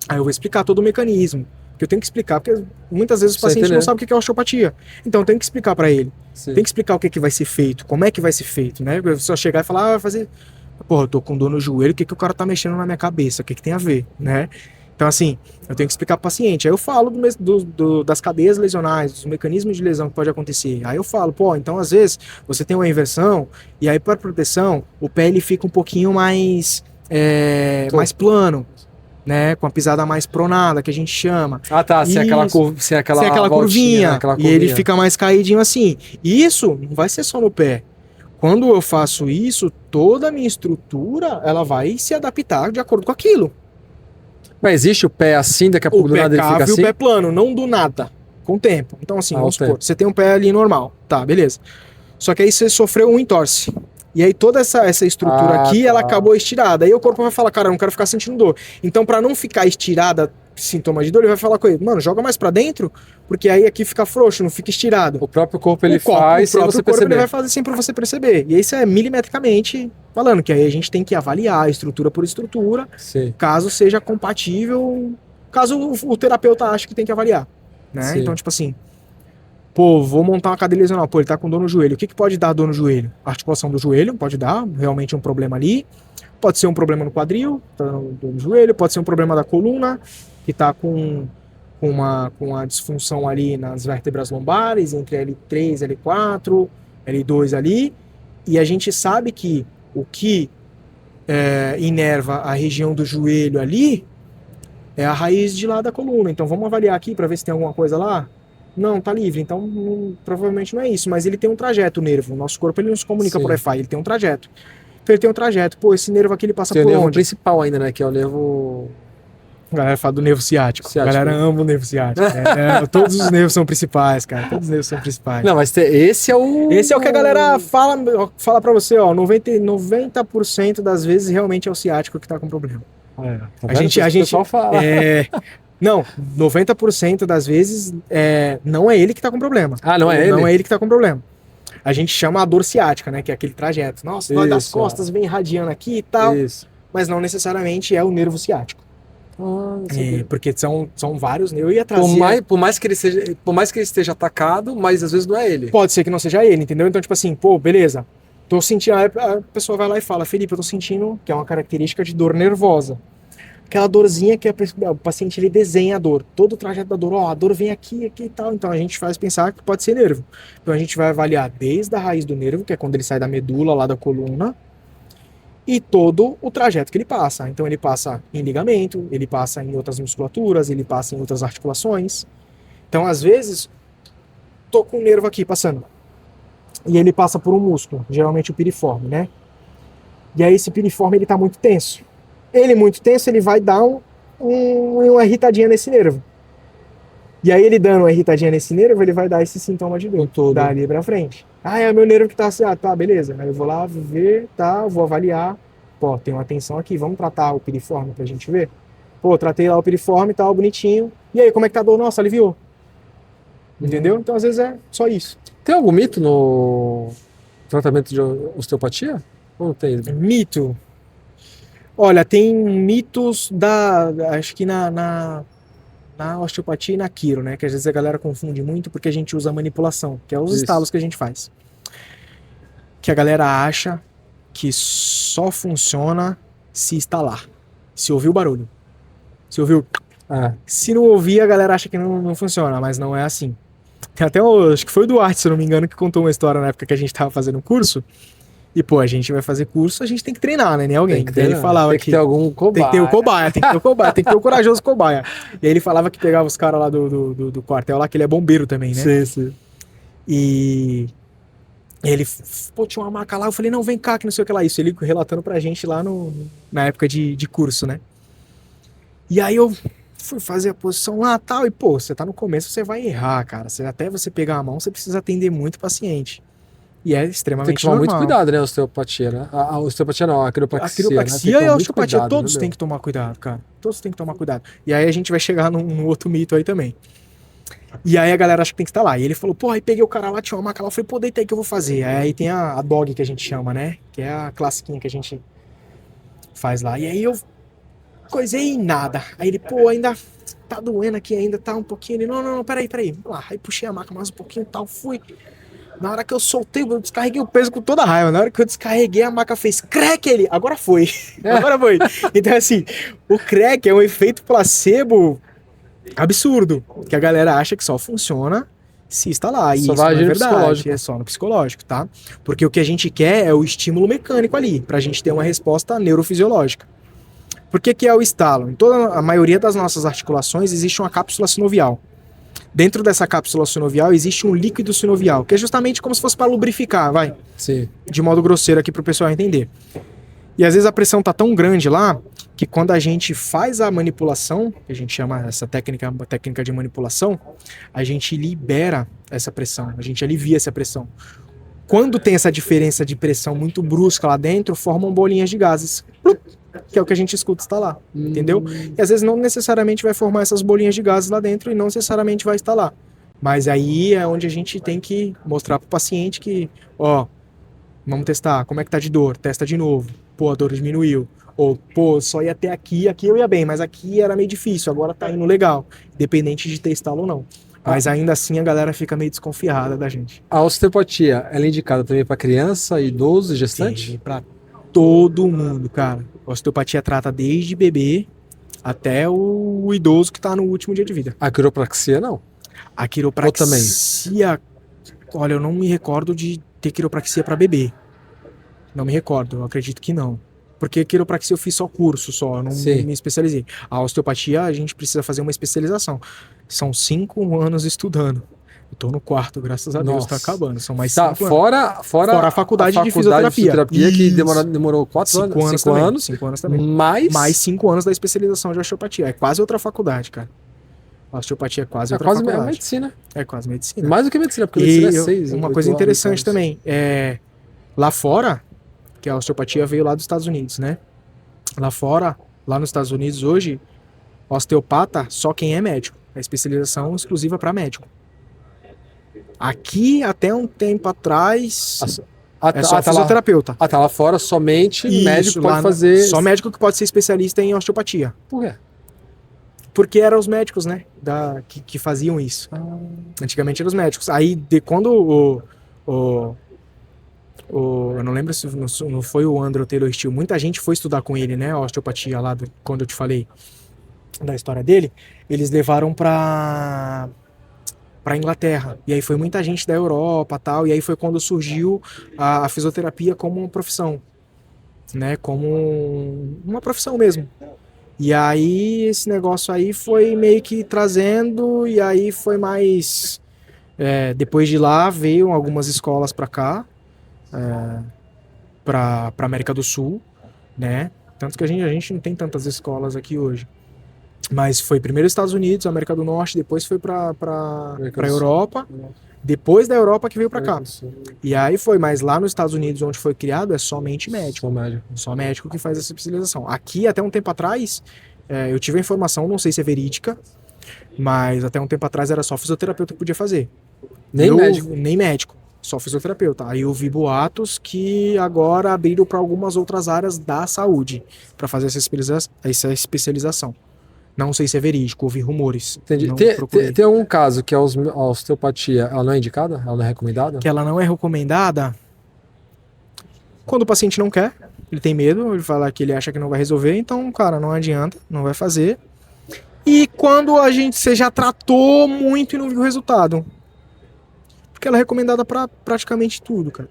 Aí eu vou explicar todo o mecanismo. Que eu tenho que explicar, porque muitas vezes o Precisa paciente não entender. sabe o que é osteopatia. Então eu tenho que explicar pra ele. Sim. Tem que explicar o que vai ser feito, como é que vai ser feito, né? Eu só chegar e falar, vai fazer... Porra, eu tô com dor no joelho, o que o cara tá mexendo na minha cabeça? O que tem a ver, né? Então, assim, eu tenho que explicar pro paciente. Aí eu falo das cadeias lesionais, dos mecanismos de lesão que pode acontecer. Aí eu falo, pô, então às vezes você tem uma inversão, e aí para proteção, o pé ele fica um pouquinho mais plano, né? Com a pisada mais pronada, que a gente chama. Ah, tá, sem aquela sem aquela voltinha, curvinha, aquela e ele curvinha. fica mais caidinho assim. E isso não vai ser só no pé. Quando eu faço isso, toda a minha estrutura, ela vai se adaptar de acordo com aquilo. Mas existe o pé assim, daqui a pouco O do pé nada ele fica cavo e assim? o pé plano, não do nada, com o tempo. Então assim, vamos o supor, tempo. você tem um pé ali normal, tá, beleza. Só que aí você sofreu um entorse. E aí toda essa estrutura aqui, tá. ela acabou estirada. Aí o corpo vai falar, cara, eu não quero ficar sentindo dor. Então pra não ficar estirada, sintoma de dor, ele vai falar com ele, mano, joga mais pra dentro, porque aí aqui fica frouxo, não fica estirado. O próprio corpo ele faz sem você perceber. Ele vai fazer sem pra você perceber. E isso é milimetricamente falando, que aí a gente tem que avaliar estrutura por estrutura, Sim. caso seja compatível, caso o terapeuta ache que tem que avaliar, né? Sim. Então, tipo assim, pô, vou montar uma cadeia lesional, pô, ele tá com dor no joelho. O que pode dar dor no joelho? A articulação do joelho pode dar realmente um problema ali. Pode ser um problema no quadril, tá dor no joelho. Pode ser um problema da coluna, que tá com uma disfunção ali nas vértebras lombares, entre L3, L4, L2 ali. E a gente sabe que o que inerva a região do joelho ali é a raiz de lá da coluna. Então vamos avaliar aqui para ver se tem alguma coisa lá. Não, tá livre, então provavelmente não é isso, mas ele tem um trajeto, o nervo. O nosso corpo ele não se comunica por Wi-Fi, ele tem um trajeto. Então ele tem um trajeto. Pô, esse nervo aqui ele passa tem por o nervo onde? principal ainda, né? Que é o nervo... A galera fala do nervo ciático. A galera né? ama o nervo ciático. Todos os nervos são principais, cara. Todos os nervos são principais. Não, mas esse é o... Esse é o que a galera fala pra você, ó. 90% das vezes realmente é o ciático que tá com problema. Tá a gente fala. Não, 90% das vezes não é ele que tá com problema. Ah, não é ele? Não é ele que tá com problema. A gente chama a dor ciática, né? Que é aquele trajeto. Nossa, dói das costas, vem irradiando aqui e tal. Isso. Mas não necessariamente é o nervo ciático. Porque são vários nervos. Eu ia trazer... Por mais que ele esteja atacado, mas às vezes não é ele. Pode ser que não seja ele, entendeu? Então, tipo assim, pô, beleza. Tô sentindo... Aí a pessoa vai lá e fala, Felipe, eu tô sentindo, que é uma característica de dor nervosa. Aquela dorzinha que o paciente ele desenha a dor. Todo o trajeto da dor, ó, a dor vem aqui e tal. Então a gente faz pensar que pode ser nervo. Então a gente vai avaliar desde a raiz do nervo, que é quando ele sai da medula, lá da coluna, e todo o trajeto que ele passa. Então ele passa em ligamento, ele passa em outras musculaturas, ele passa em outras articulações. Então às vezes, tô com um nervo aqui passando. E ele passa por um músculo, geralmente o piriforme, né? E aí esse piriforme ele tá muito tenso. Ele muito tenso, ele vai dar uma irritadinha nesse nervo. E aí ele dando uma irritadinha nesse nervo, ele vai dar esse sintoma de dor, dali pra frente. Ah, é o meu nervo que tá assim, tá, beleza. Aí eu vou lá ver, tá, vou avaliar. Pô, tem uma tensão aqui, vamos tratar o piriforme pra gente ver? Pô, tratei lá o piriforme, tá, bonitinho. E aí, como é que tá a dor? Nossa, aliviou. Entendeu? Então às vezes é só isso. Tem algum mito no tratamento de osteopatia? Ou não tem? Mito? Olha, tem mitos acho que na osteopatia e na quiro, né? Que às vezes a galera confunde muito porque a gente usa manipulação, que é os estalos que a gente faz. que a galera acha que só funciona se instalar. Se ouvir o barulho. Se ouviu. Se não ouvir, a galera acha que não funciona, mas não é assim. Tem até acho que foi o Duarte, se eu não me engano, que contou uma história na época que a gente tava fazendo um curso. E, pô, a gente vai fazer curso, a gente tem que treinar, né? Nem alguém. Daí ele falava tem que ter algum cobaia. Tem que ter o cobaia, tem que ter o cobaia, tem que ter o corajoso cobaia. E aí ele falava que pegava os caras lá do quartel lá, que ele é bombeiro também, né? Sim, sim. E ele, pô, tinha uma maca lá, eu falei, não, vem cá, que não sei o que lá. Isso, ele relatando pra gente lá na época de curso, né? E aí eu fui fazer a posição lá e tal, e pô, você tá no começo, você vai errar, cara. Até você pegar a mão, você precisa atender muito o paciente. E é extremamente Tem que tomar normal. muito cuidado, né, a osteopatia, né? A osteopatia não, a quiropraxia. A quiropraxia e a osteopatia, todos têm que tomar cuidado, cara. Todos têm que tomar cuidado. E aí a gente vai chegar num outro mito aí também. E aí a galera acha que tem que estar lá. E ele falou, pô, aí peguei o cara lá, tinha uma maca lá, eu falei, pô, deita aí que eu vou fazer. Aí tem a dog que a gente chama, né? Que é a classiquinha que a gente faz lá. E aí eu coisei em nada. Aí ele, pô, ainda tá doendo aqui, ainda tá um pouquinho. Ele, não, peraí. Vamos lá. Aí puxei a maca mais um pouquinho e tal, fui. Na hora que eu soltei, eu descarreguei o peso com toda a raiva. Na hora que eu descarreguei, a maca fez crack ele. Agora foi. Agora foi. Então, assim, o crack é um efeito placebo absurdo. Que a galera acha que só funciona se instalar. E só isso não é verdade. Psicológico. É só no psicológico, tá? Porque o que a gente quer é o estímulo mecânico ali, pra gente ter uma resposta neurofisiológica. Por que é o estalo? Em toda a maioria das nossas articulações existe uma cápsula sinovial. Dentro dessa cápsula sinovial existe um líquido sinovial, que é justamente como se fosse para lubrificar, vai. Sim. De modo grosseiro aqui para o pessoal entender. E às vezes a pressão tá tão grande lá, que quando a gente faz a manipulação, que a gente chama essa técnica de manipulação, a gente libera essa pressão, a gente alivia essa pressão. Quando tem essa diferença de pressão muito brusca lá dentro, formam bolinhas de gases, que é o que a gente escuta instalar, entendeu? E às vezes não necessariamente vai formar essas bolinhas de gases lá dentro e não necessariamente vai instalar. Mas aí é onde a gente tem que mostrar pro paciente que, ó, vamos testar, como é que tá de dor? Testa de novo. Pô, a dor diminuiu. Ou, pô, só ia até aqui eu ia bem, mas aqui era meio difícil, agora tá indo legal. Independente de ter estalo ou não. Mas ainda assim a galera fica meio desconfiada da gente. A osteopatia, ela é indicada também para criança, idoso e gestante? Sim, pra todo mundo, cara. A osteopatia trata desde bebê até o idoso que tá no último dia de vida. A quiropraxia não? A quiropraxia, olha, eu não me recordo de ter quiropraxia para bebê. Não me recordo, eu acredito que não. Porque quiropraxia eu fiz só curso, eu não me especializei. A osteopatia a gente precisa fazer uma especialização. São 5 anos estudando. Eu tô no quarto, graças a Deus, tá acabando. São mais 5 anos. Fora a faculdade de fisioterapia. Que demorou 4 anos. 5 anos. 5 anos também. Mais 5 anos da especialização de osteopatia. É quase outra faculdade, cara. A osteopatia é quase outra faculdade. É medicina. É quase medicina. Mais do que medicina, porque medicina é 6. Uma coisa interessante também, lá fora, que a osteopatia veio lá dos Estados Unidos, né? Lá fora, lá nos Estados Unidos hoje, osteopata só quem é médico. É especialização exclusiva para médico. Aqui, até um tempo atrás, é só fisioterapeuta. Tá lá fora, somente médico pode fazer... Só médico que pode ser especialista em osteopatia. Por quê? Porque eram os médicos, né, que faziam isso. Antigamente eram os médicos. Aí, quando eu não lembro se não foi o Andrew Taylor Steele, muita gente foi estudar com ele, né, a osteopatia lá, quando eu te falei da história dele, eles levaram pra Inglaterra, e aí foi muita gente da Europa tal, e aí foi quando surgiu a fisioterapia como uma profissão, né, como uma profissão mesmo. E aí esse negócio aí foi meio que trazendo, e aí foi mais... depois de lá veio algumas escolas para cá, para América do Sul, né? Tanto que a gente não tem tantas escolas aqui hoje. Mas foi primeiro Estados Unidos, América do Norte, depois foi para Europa, depois da Europa que veio para cá. E aí foi, mas lá nos Estados Unidos, onde foi criado, é somente médico. Só médico que faz essa especialização. Aqui, até um tempo atrás, eu tive a informação, não sei se é verídica, mas até um tempo atrás era só fisioterapeuta que podia fazer. Nem médico, só fisioterapeuta. Aí eu vi boatos que agora abriram para algumas outras áreas da saúde para fazer essa especialização. Não sei se é verídico, ouvi rumores. Entendi. Tem algum caso que a osteopatia ela não é indicada? Ela não é recomendada? Que ela não é recomendada? Quando o paciente não quer, ele tem medo, ele fala que ele acha que não vai resolver, então, cara, não adianta, não vai fazer. E quando você já tratou muito e não viu o resultado? Porque ela é recomendada para praticamente tudo, cara.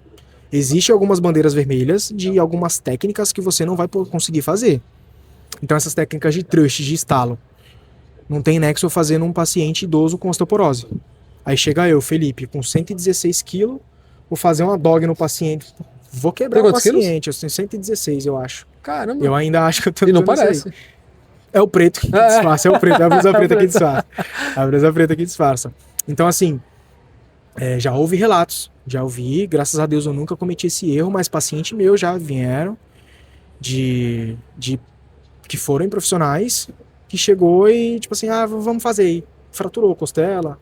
Existem algumas bandeiras vermelhas de algumas técnicas que você não vai conseguir fazer. Então essas técnicas de thrust, de estalo, não tem nexo eu fazer num paciente idoso com osteoporose. Aí chega eu, Felipe, com 116 quilos, vou fazer uma dog no paciente. Vou quebrar o paciente, eu tenho 116, eu acho. Caramba. Eu ainda acho que eu tô. E não parece. É o preto que disfarça, é o preto, é a blusa preta que disfarça. A blusa preta que disfarça. Então, assim, já houve relatos, já ouvi, graças a Deus eu nunca cometi esse erro, mas paciente meu já vieram de que foram profissionais, que chegou e, tipo assim, vamos fazer aí. Fraturou costela,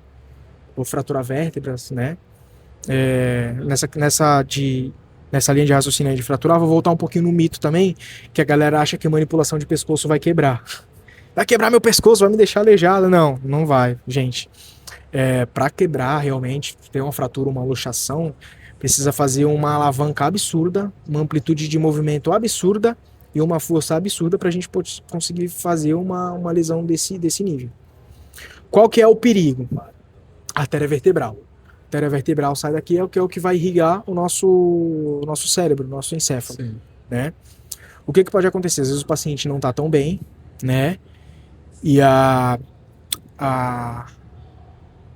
ou fraturar vértebras, né? Nessa linha de raciocínio aí de fraturar, vou voltar um pouquinho no mito também, que a galera acha que manipulação de pescoço vai quebrar. Vai quebrar meu pescoço, vai me deixar aleijado. Não, não vai, gente. Para quebrar realmente, ter uma fratura, uma luxação, precisa fazer uma alavanca absurda, uma amplitude de movimento absurda e uma força absurda para a gente conseguir fazer uma lesão desse nível. Qual que é o perigo? Artéria vertebral. A artéria vertebral sai daqui, é o que vai irrigar o nosso cérebro, o nosso encéfalo. Sim. Né? O que pode acontecer? Às vezes o paciente não está tão bem, né? E a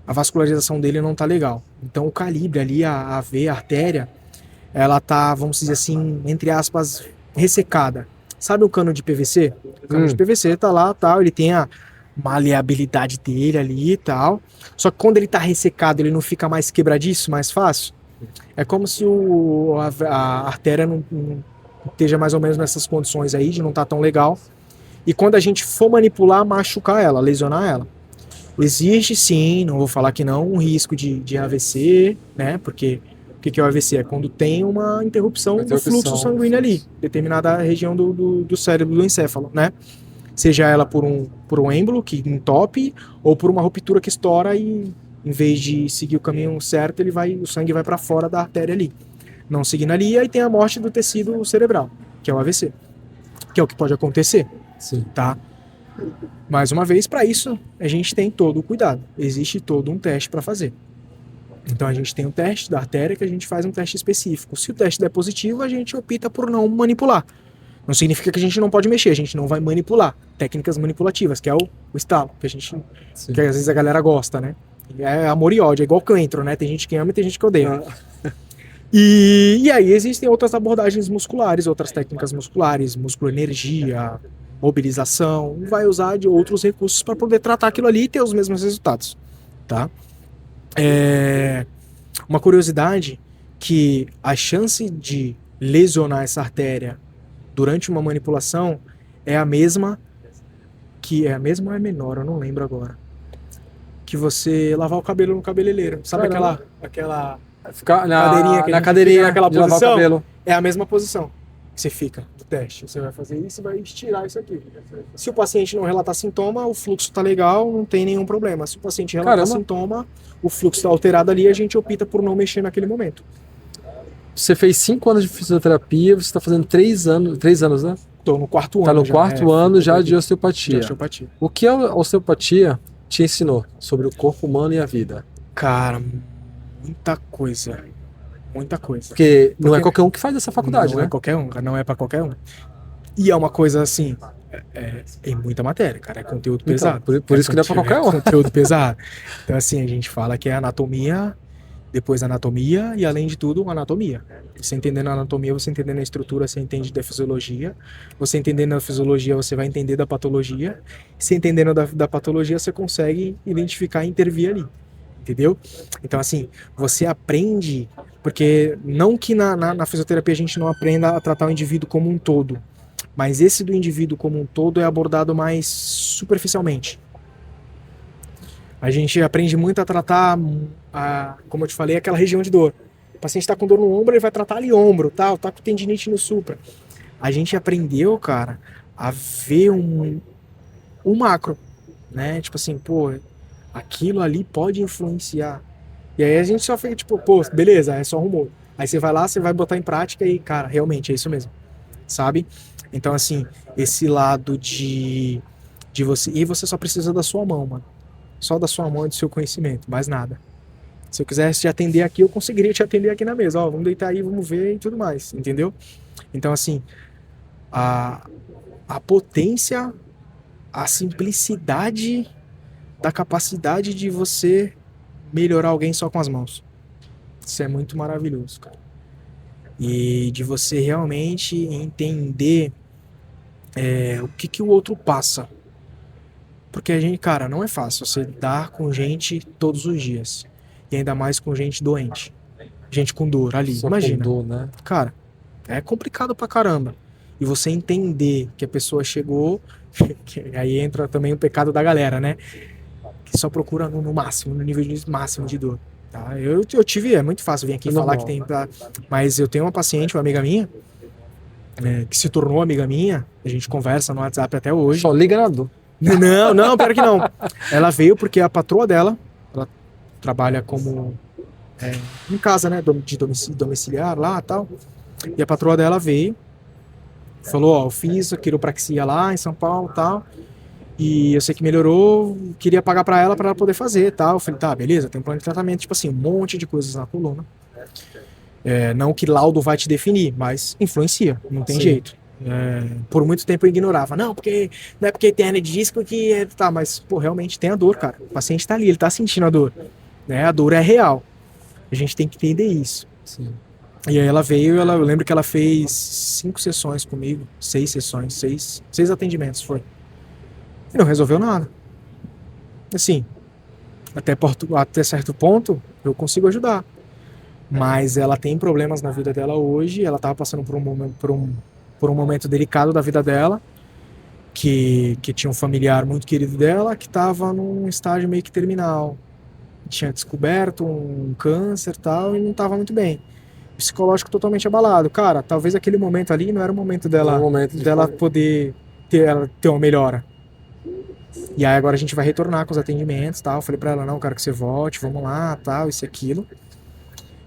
vascularização dele não está legal. Então o calibre ali, a veia, a artéria, ela tá, vamos dizer assim, entre aspas, ressecada. Sabe o cano de PVC? O cano de PVC tá lá, tal, ele tem a maleabilidade dele ali e tal. Só que quando ele tá ressecado, ele não fica mais quebradiço, mais fácil. É como se a artéria não esteja mais ou menos nessas condições aí, de não estar tão legal. E quando a gente for manipular, machucar ela, lesionar ela. Existe sim, não vou falar que não, um risco de AVC, né? Porque o que é o AVC? É quando tem uma interrupção do fluxo sanguíneo ali, determinada região do cérebro, do encéfalo, né? Seja ela por um êmbolo que entope, ou por uma ruptura que estoura e, em vez de seguir o caminho certo, o sangue vai para fora da artéria ali. Não seguindo ali, aí tem a morte do tecido cerebral, que é o AVC, que é o que pode acontecer. Sim. Tá? Mais uma vez, para isso, a gente tem todo o cuidado. Existe todo um teste para fazer. Então a gente tem um teste da artéria que a gente faz um teste específico. Se o teste der positivo, a gente opta por não manipular. Não significa que a gente não pode mexer, a gente não vai manipular. Técnicas manipulativas, que é o estalo, que às vezes a galera gosta, né? É amor e ódio, é igual coentro, né? Tem gente que ama e tem gente que odeia. E aí existem outras abordagens musculares, outras técnicas musculares, musculoenergia, mobilização, vai usar de outros recursos para poder tratar aquilo ali e ter os mesmos resultados, tá? Uma curiosidade que a chance de lesionar essa artéria durante uma manipulação é a mesma ou é menor, eu não lembro agora, que você lavar o cabelo no cabeleireiro, sabe? Aquela ficar cadeirinha que na cadeirinha naquela de lavar o cabelo. É a mesma posição que você fica do teste. Você vai fazer isso e vai estirar isso aqui. Se o paciente não relatar sintoma, o fluxo tá legal, não tem nenhum problema. Se o paciente relatar sintoma, o fluxo tá alterado ali, a gente opta por não mexer naquele momento. Você fez 5 anos de fisioterapia, você está fazendo 3 anos, né? Tô no quarto ano. Tá no quarto ano já de osteopatia. osteopatia. O que a osteopatia te ensinou sobre o corpo humano e a vida? Cara, muita coisa. Muita coisa. Porque não é qualquer um que faz essa faculdade, né? Não é qualquer um, não é pra qualquer um. E é uma coisa assim, tem muita matéria, cara, é conteúdo pesado. Por isso que não é pra qualquer um. É conteúdo pesado. Então assim, a gente fala que é anatomia, depois anatomia e além de tudo, anatomia. Você entendendo a anatomia, você entendendo a estrutura, você entende da fisiologia. Você entendendo a fisiologia, você vai entender da patologia. Se entendendo da patologia, você consegue identificar e intervir ali. Entendeu? Então assim, você aprende, porque não que na fisioterapia a gente não aprenda a tratar o indivíduo como um todo, mas esse do indivíduo como um todo é abordado mais superficialmente. A gente aprende muito a tratar, como eu te falei, aquela região de dor. O paciente está com dor no ombro, ele vai tratar ali ombro, tal, tá com tendinite no supra. A gente aprendeu, cara, a ver um macro, né? Tipo assim, pô, aquilo ali pode influenciar. E aí a gente só fica tipo, pô, beleza, é só rumor. Aí você vai lá, você vai botar em prática e, cara, realmente é isso mesmo, sabe? Então, assim, esse lado de você... E você só precisa da sua mão, mano. Só da sua mão e do seu conhecimento, mais nada. Se eu quisesse te atender aqui, eu conseguiria te atender aqui na mesa. Ó, vamos deitar aí, vamos ver e tudo mais, entendeu? Então, assim, a potência, a simplicidade da capacidade de você melhorar alguém só com as mãos. Isso é muito maravilhoso, cara. E de você realmente entender o que o outro passa. Porque a gente, cara, não é fácil você lidar com gente todos os dias. E ainda mais com gente doente. Gente com dor ali. Só Imagina. com dor, né? Cara, é complicado pra caramba. E você entender que a pessoa chegou, que aí entra também o pecado da galera, né? Que só procura no máximo, no nível máximo de dor. Tá? Eu tive, é muito fácil vir aqui falar que tem. Mas eu tenho uma paciente, uma amiga minha, que se tornou amiga minha, a gente conversa no WhatsApp até hoje. Só liga na dor. Não, pior que não. Ela veio porque a patroa dela, ela trabalha como em casa, né, de domiciliar lá e tal. E a patroa dela veio, falou, ó, eu fiz a quiropraxia lá em São Paulo e tal, e eu sei que melhorou, queria pagar pra ela poder fazer e tal. Eu falei, tá, beleza, tem um plano de tratamento, tipo assim, um monte de coisas na coluna. Não que laudo vai te definir, mas influencia, não tem jeito. Por muito tempo eu ignorava, não é porque tem hernia de disco que tá, mas pô, realmente tem a dor, cara. O paciente tá ali, ele tá sentindo a dor, né? A dor é real. A gente tem que entender isso. Sim. E aí ela veio, eu lembro que ela fez 5 sessões comigo, 6 sessões, 6 atendimentos foi. E não resolveu nada. Assim, até certo ponto eu consigo ajudar. Mas ela tem problemas na vida dela hoje, ela tava passando por um momento delicado da vida dela, que tinha um familiar muito querido dela, que estava num estágio meio que terminal. Tinha descoberto um câncer e tal, e não estava muito bem. Psicológico totalmente abalado. Cara, talvez aquele momento ali não era o momento dela, poder ter uma melhora. E aí agora a gente vai retornar com os atendimentos, tal. Eu falei pra ela, não, quero que você volte, vamos lá, tal, isso e aquilo.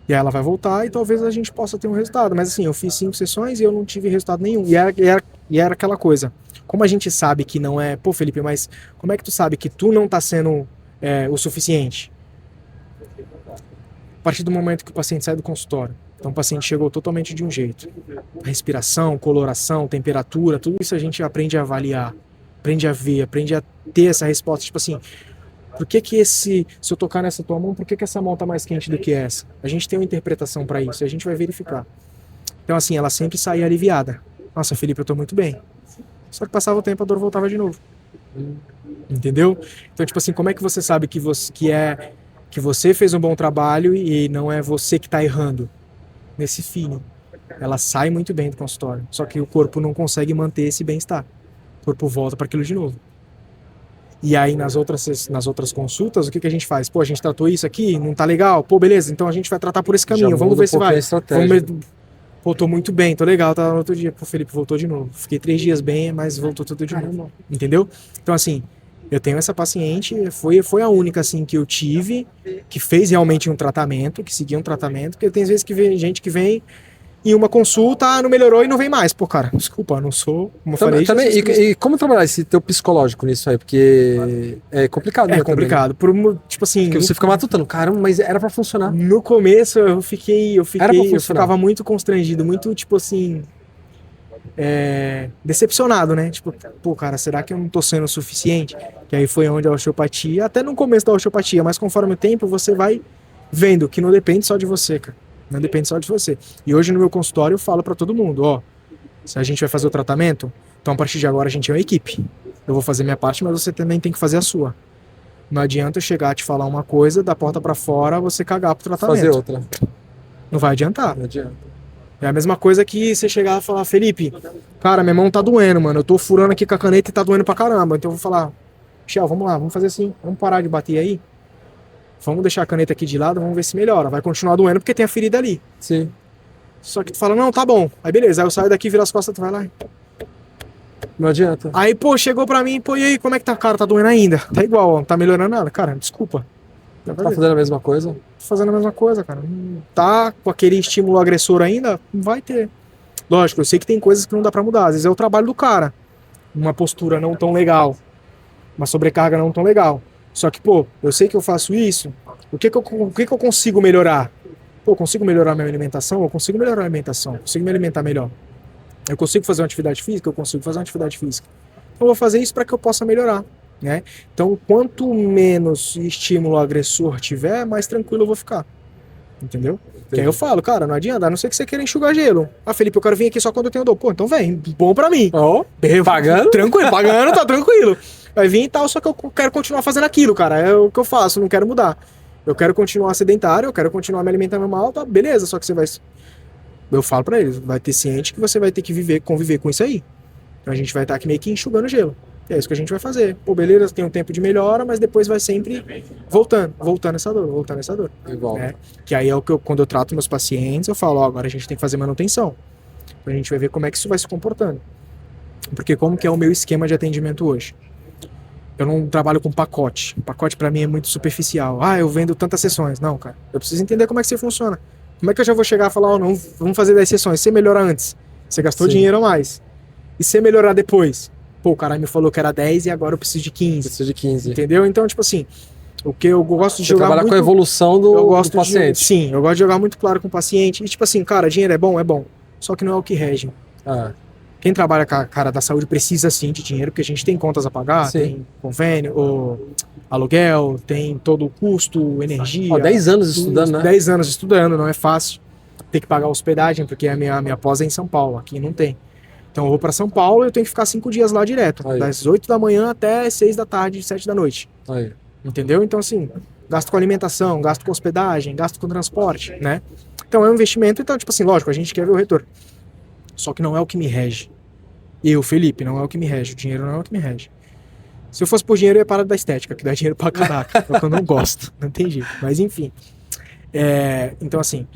E aí ela vai voltar e talvez a gente possa ter um resultado. Mas assim, eu fiz 5 sessões e eu não tive resultado nenhum. E era aquela coisa. Como a gente sabe que não é... Pô, Felipe, mas como é que tu sabe que tu não tá sendo o suficiente? A partir do momento que o paciente sai do consultório. Então o paciente chegou totalmente de um jeito. Respiração, coloração, temperatura, tudo isso a gente aprende a avaliar. Aprende a ver, aprende a ter essa resposta. Tipo assim... Por que se eu tocar nessa tua mão, por que essa mão tá mais quente do que essa? A gente tem uma interpretação para isso, a gente vai verificar. Então assim, ela sempre saía aliviada. Nossa, Felipe, eu tô muito bem. Só que passava o tempo, a dor voltava de novo. Entendeu? Então, tipo assim, como é que você sabe que você fez um bom trabalho e não é você que tá errando? Nesse feeling. Ela sai muito bem do consultório, só que o corpo não consegue manter esse bem-estar. O corpo volta para aquilo de novo. E aí nas outras consultas, o que a gente faz? Pô, a gente tratou isso aqui, não tá legal? Pô, beleza, então a gente vai tratar por esse caminho, vamos ver se vai. Pô, tô muito bem, tô legal, tá no outro dia. Pô, Felipe, voltou de novo. Fiquei 3 dias bem, mas voltou tudo de novo. Entendeu? Então assim, eu tenho essa paciente, foi a única assim que eu tive, que fez realmente um tratamento, que seguia um tratamento, porque tem vezes que vem gente que vem em uma consulta, não melhorou e não vem mais. Pô, cara, desculpa, não sou, como eu falei... E como trabalhar esse teu psicológico nisso aí? Porque é complicado, né? É complicado. Também, né? Tipo assim... Porque você fica matutando, caramba, mas era pra funcionar. No começo eu ficava muito constrangido, muito, tipo assim... decepcionado, né? Tipo, pô, cara, será que eu não tô sendo o suficiente? Que aí foi onde a osteopatia, até no começo da osteopatia, mas conforme o tempo você vai vendo que não depende só de você, cara. Não depende só de você. E hoje no meu consultório eu falo pra todo mundo, ó, se a gente vai fazer o tratamento, então a partir de agora a gente é uma equipe. Eu vou fazer minha parte, mas você também tem que fazer a sua. Não adianta eu chegar a te falar uma coisa, da porta pra fora, você cagar pro tratamento. Fazer outra. Não vai adiantar. Não adianta. É a mesma coisa que você chegar e falar, Felipe, cara, minha mão tá doendo, mano. Eu tô furando aqui com a caneta e tá doendo pra caramba. Então eu vou falar, Michel, vamos lá, vamos fazer assim. Vamos parar de bater aí. Vamos deixar a caneta aqui de lado, vamos ver se melhora. Vai continuar doendo porque tem a ferida ali. Sim. Só que tu fala, não, tá bom. Aí beleza, aí eu saio daqui, viro as costas, tu vai lá. Não adianta. Aí, pô, chegou pra mim, pô, e aí, como é que tá? Cara, tá doendo ainda. Tá igual, ó, não tá melhorando nada. Cara, desculpa. Tá fazendo a mesma coisa? Fazendo a mesma coisa, cara. Não tá com aquele estímulo agressor ainda? Não vai ter. Lógico, eu sei que tem coisas que não dá pra mudar. Às vezes é o trabalho do cara. Uma postura não tão legal. Uma sobrecarga não tão legal. Só que, pô, eu sei que eu faço isso. O que que eu consigo melhorar? Pô, eu consigo melhorar minha alimentação? Eu consigo melhorar a alimentação. Eu consigo me alimentar melhor. Eu consigo fazer uma atividade física? Eu consigo fazer uma atividade física. Então eu vou fazer isso para que eu possa melhorar, né? Então, quanto menos estímulo agressor tiver, mais tranquilo eu vou ficar. Entendeu? Que aí eu falo, cara, não adianta, a não ser que você queira enxugar gelo. Ah, Felipe, eu quero vir aqui só quando eu tenho dor. Pô, então vem, bom pra mim. Oh, pagando? Tranquilo, pagando, tá tranquilo. Vai vir e tal, só que eu quero continuar fazendo aquilo, cara. É o que eu faço, não quero mudar. Eu quero continuar sedentário, eu quero continuar me alimentando mal, tá? Beleza, só que você vai... Eu falo pra eles, vai ter ciente que você vai ter que conviver com isso aí. Então a gente vai estar aqui meio que enxugando gelo. É isso que a gente vai fazer. Pô, beleza, tem um tempo de melhora, mas depois vai sempre voltando essa dor. Né? Que aí é o que quando eu trato meus pacientes, eu falo, ó, agora a gente tem que fazer manutenção. A gente vai ver como é que isso vai se comportando. Porque como que é o meu esquema de atendimento hoje? Eu não trabalho com pacote. O pacote pra mim é muito superficial. Ah, eu vendo tantas sessões. Não, cara. Eu preciso entender como é que você funciona. Como é que eu já vou chegar e falar, ó, não, vamos fazer 10 sessões. Você melhora antes. Você gastou dinheiro a mais. E se melhorar depois? Pô, o cara me falou que era 10 e agora eu preciso de 15. Preciso de 15. Entendeu? Então, tipo assim, o que eu gosto de Você jogar trabalhar muito... com a evolução do paciente. Sim, eu gosto de jogar muito claro com o paciente. E tipo assim, cara, dinheiro é bom? É bom. Só que não é o que rege. Quem trabalha com a cara da saúde precisa sim de dinheiro, porque a gente tem contas a pagar, sim. Tem convênio, aluguel, tem todo o custo, energia. 10 anos estudando, né? 10 anos estudando, não é fácil. Tem que pagar hospedagem, porque a minha pós é em São Paulo, aqui não tem. Então eu vou para São Paulo e eu tenho que ficar 5 dias lá direto. Aí. Das 8 da manhã até 6 da tarde, 7 da noite. Aí. Entendeu? Então assim, gasto com alimentação, gasto com hospedagem, gasto com transporte, né? Então é um investimento, então tipo assim, lógico, a gente quer ver o retorno. Só que não é o que me rege. Eu, Felipe, não é o que me rege. O dinheiro não é o que me rege. Se eu fosse por dinheiro, eu ia parar da estética, que dá dinheiro pra caraca. É o que eu não gosto. Não tem jeito. Mas enfim. Então assim,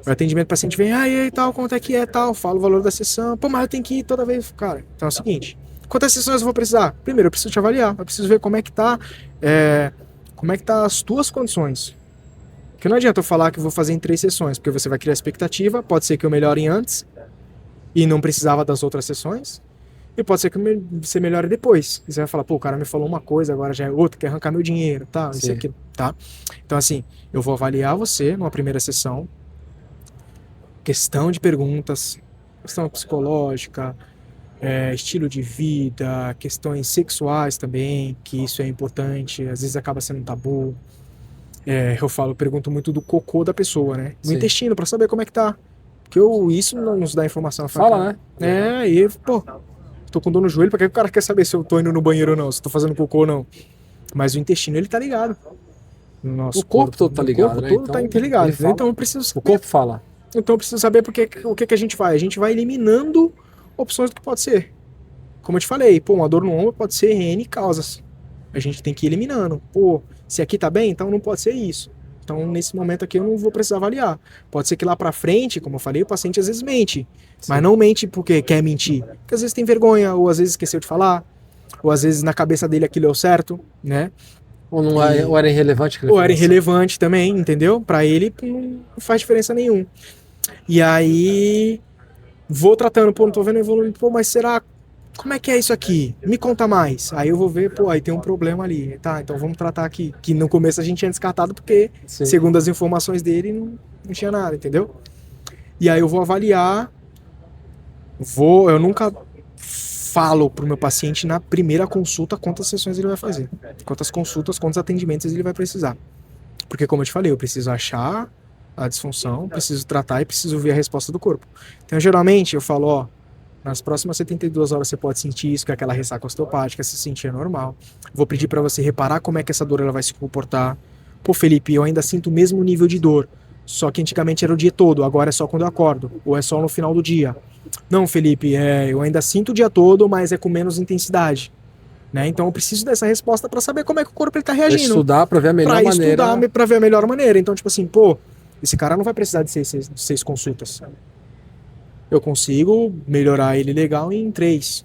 o atendimento do paciente vem, e aí tal, quanto é que é tal, falo o valor da sessão. Pô, mas eu tenho que ir toda vez. Cara, então é o seguinte. Quantas sessões eu vou precisar? Primeiro, eu preciso te avaliar. Eu preciso ver como é que tá as tuas condições. Porque não adianta eu falar que eu vou fazer em 3 sessões, porque você vai criar expectativa, pode ser que eu melhore antes e não precisava das outras sessões, e pode ser que você melhore depois. E você vai falar, pô, o cara me falou uma coisa, agora já é outra, quer arrancar meu dinheiro, tá? Isso aqui, tá? Então assim, eu vou avaliar você numa primeira sessão, questão de perguntas, questão psicológica, estilo de vida, questões sexuais também, que isso é importante, às vezes acaba sendo um tabu. Eu pergunto muito do cocô da pessoa, né? Do intestino, pra saber como é que tá. Porque isso não nos dá informação. Fala, né? E, pô, tô com dor no joelho, pra que o cara quer saber se eu tô indo no banheiro ou não, se eu tô fazendo cocô ou não? Mas o intestino, ele tá ligado. O corpo todo tá ligado, o corpo todo tá interligado. Então eu preciso saber. O corpo fala. Então eu preciso saber o que a gente vai. A gente vai eliminando opções do que pode ser. Como eu te falei, pô, uma dor no ombro pode ser N causas. A gente tem que ir eliminando. Pô, se aqui tá bem, então não pode ser isso. Então, nesse momento aqui, eu não vou precisar avaliar. Pode ser que lá pra frente, como eu falei, o paciente às vezes mente. Sim. Mas não mente porque quer mentir. Porque às vezes tem vergonha, ou às vezes esqueceu de falar, ou às vezes na cabeça dele aquilo é o certo, né? Ou era irrelevante. Ou era irrelevante também, entendeu? Pra ele não faz diferença nenhuma. E aí, vou tratando, pô, não tô vendo evoluindo, pô, mas será... Como é que é isso aqui? Me conta mais. Aí eu vou ver, pô, aí tem um problema ali. Tá, então vamos tratar aqui. Que no começo a gente tinha descartado porque, segundo as informações dele, não tinha nada, entendeu? E aí eu vou avaliar. Eu nunca falo pro meu paciente na primeira consulta quantas sessões ele vai fazer. Quantas consultas, quantos atendimentos ele vai precisar. Porque, como eu te falei, eu preciso achar a disfunção, preciso tratar e preciso ver a resposta do corpo. Então, geralmente, eu falo, ó, nas próximas 72 horas você pode sentir isso, que é aquela ressaca osteopática, se sentir é normal. Vou pedir para você reparar como é que essa dor ela vai se comportar. Pô, Felipe, eu ainda sinto o mesmo nível de dor, só que antigamente era o dia todo, agora é só quando eu acordo, ou é só no final do dia. Não, Felipe, eu ainda sinto o dia todo, mas é com menos intensidade. Né? Então eu preciso dessa resposta para saber como é que o corpo está reagindo. Pra estudar, para ver a melhor maneira. Estudar, para ver a melhor maneira. Então, tipo assim, pô, esse cara não vai precisar de 6 consultas. Eu consigo melhorar ele legal em 3.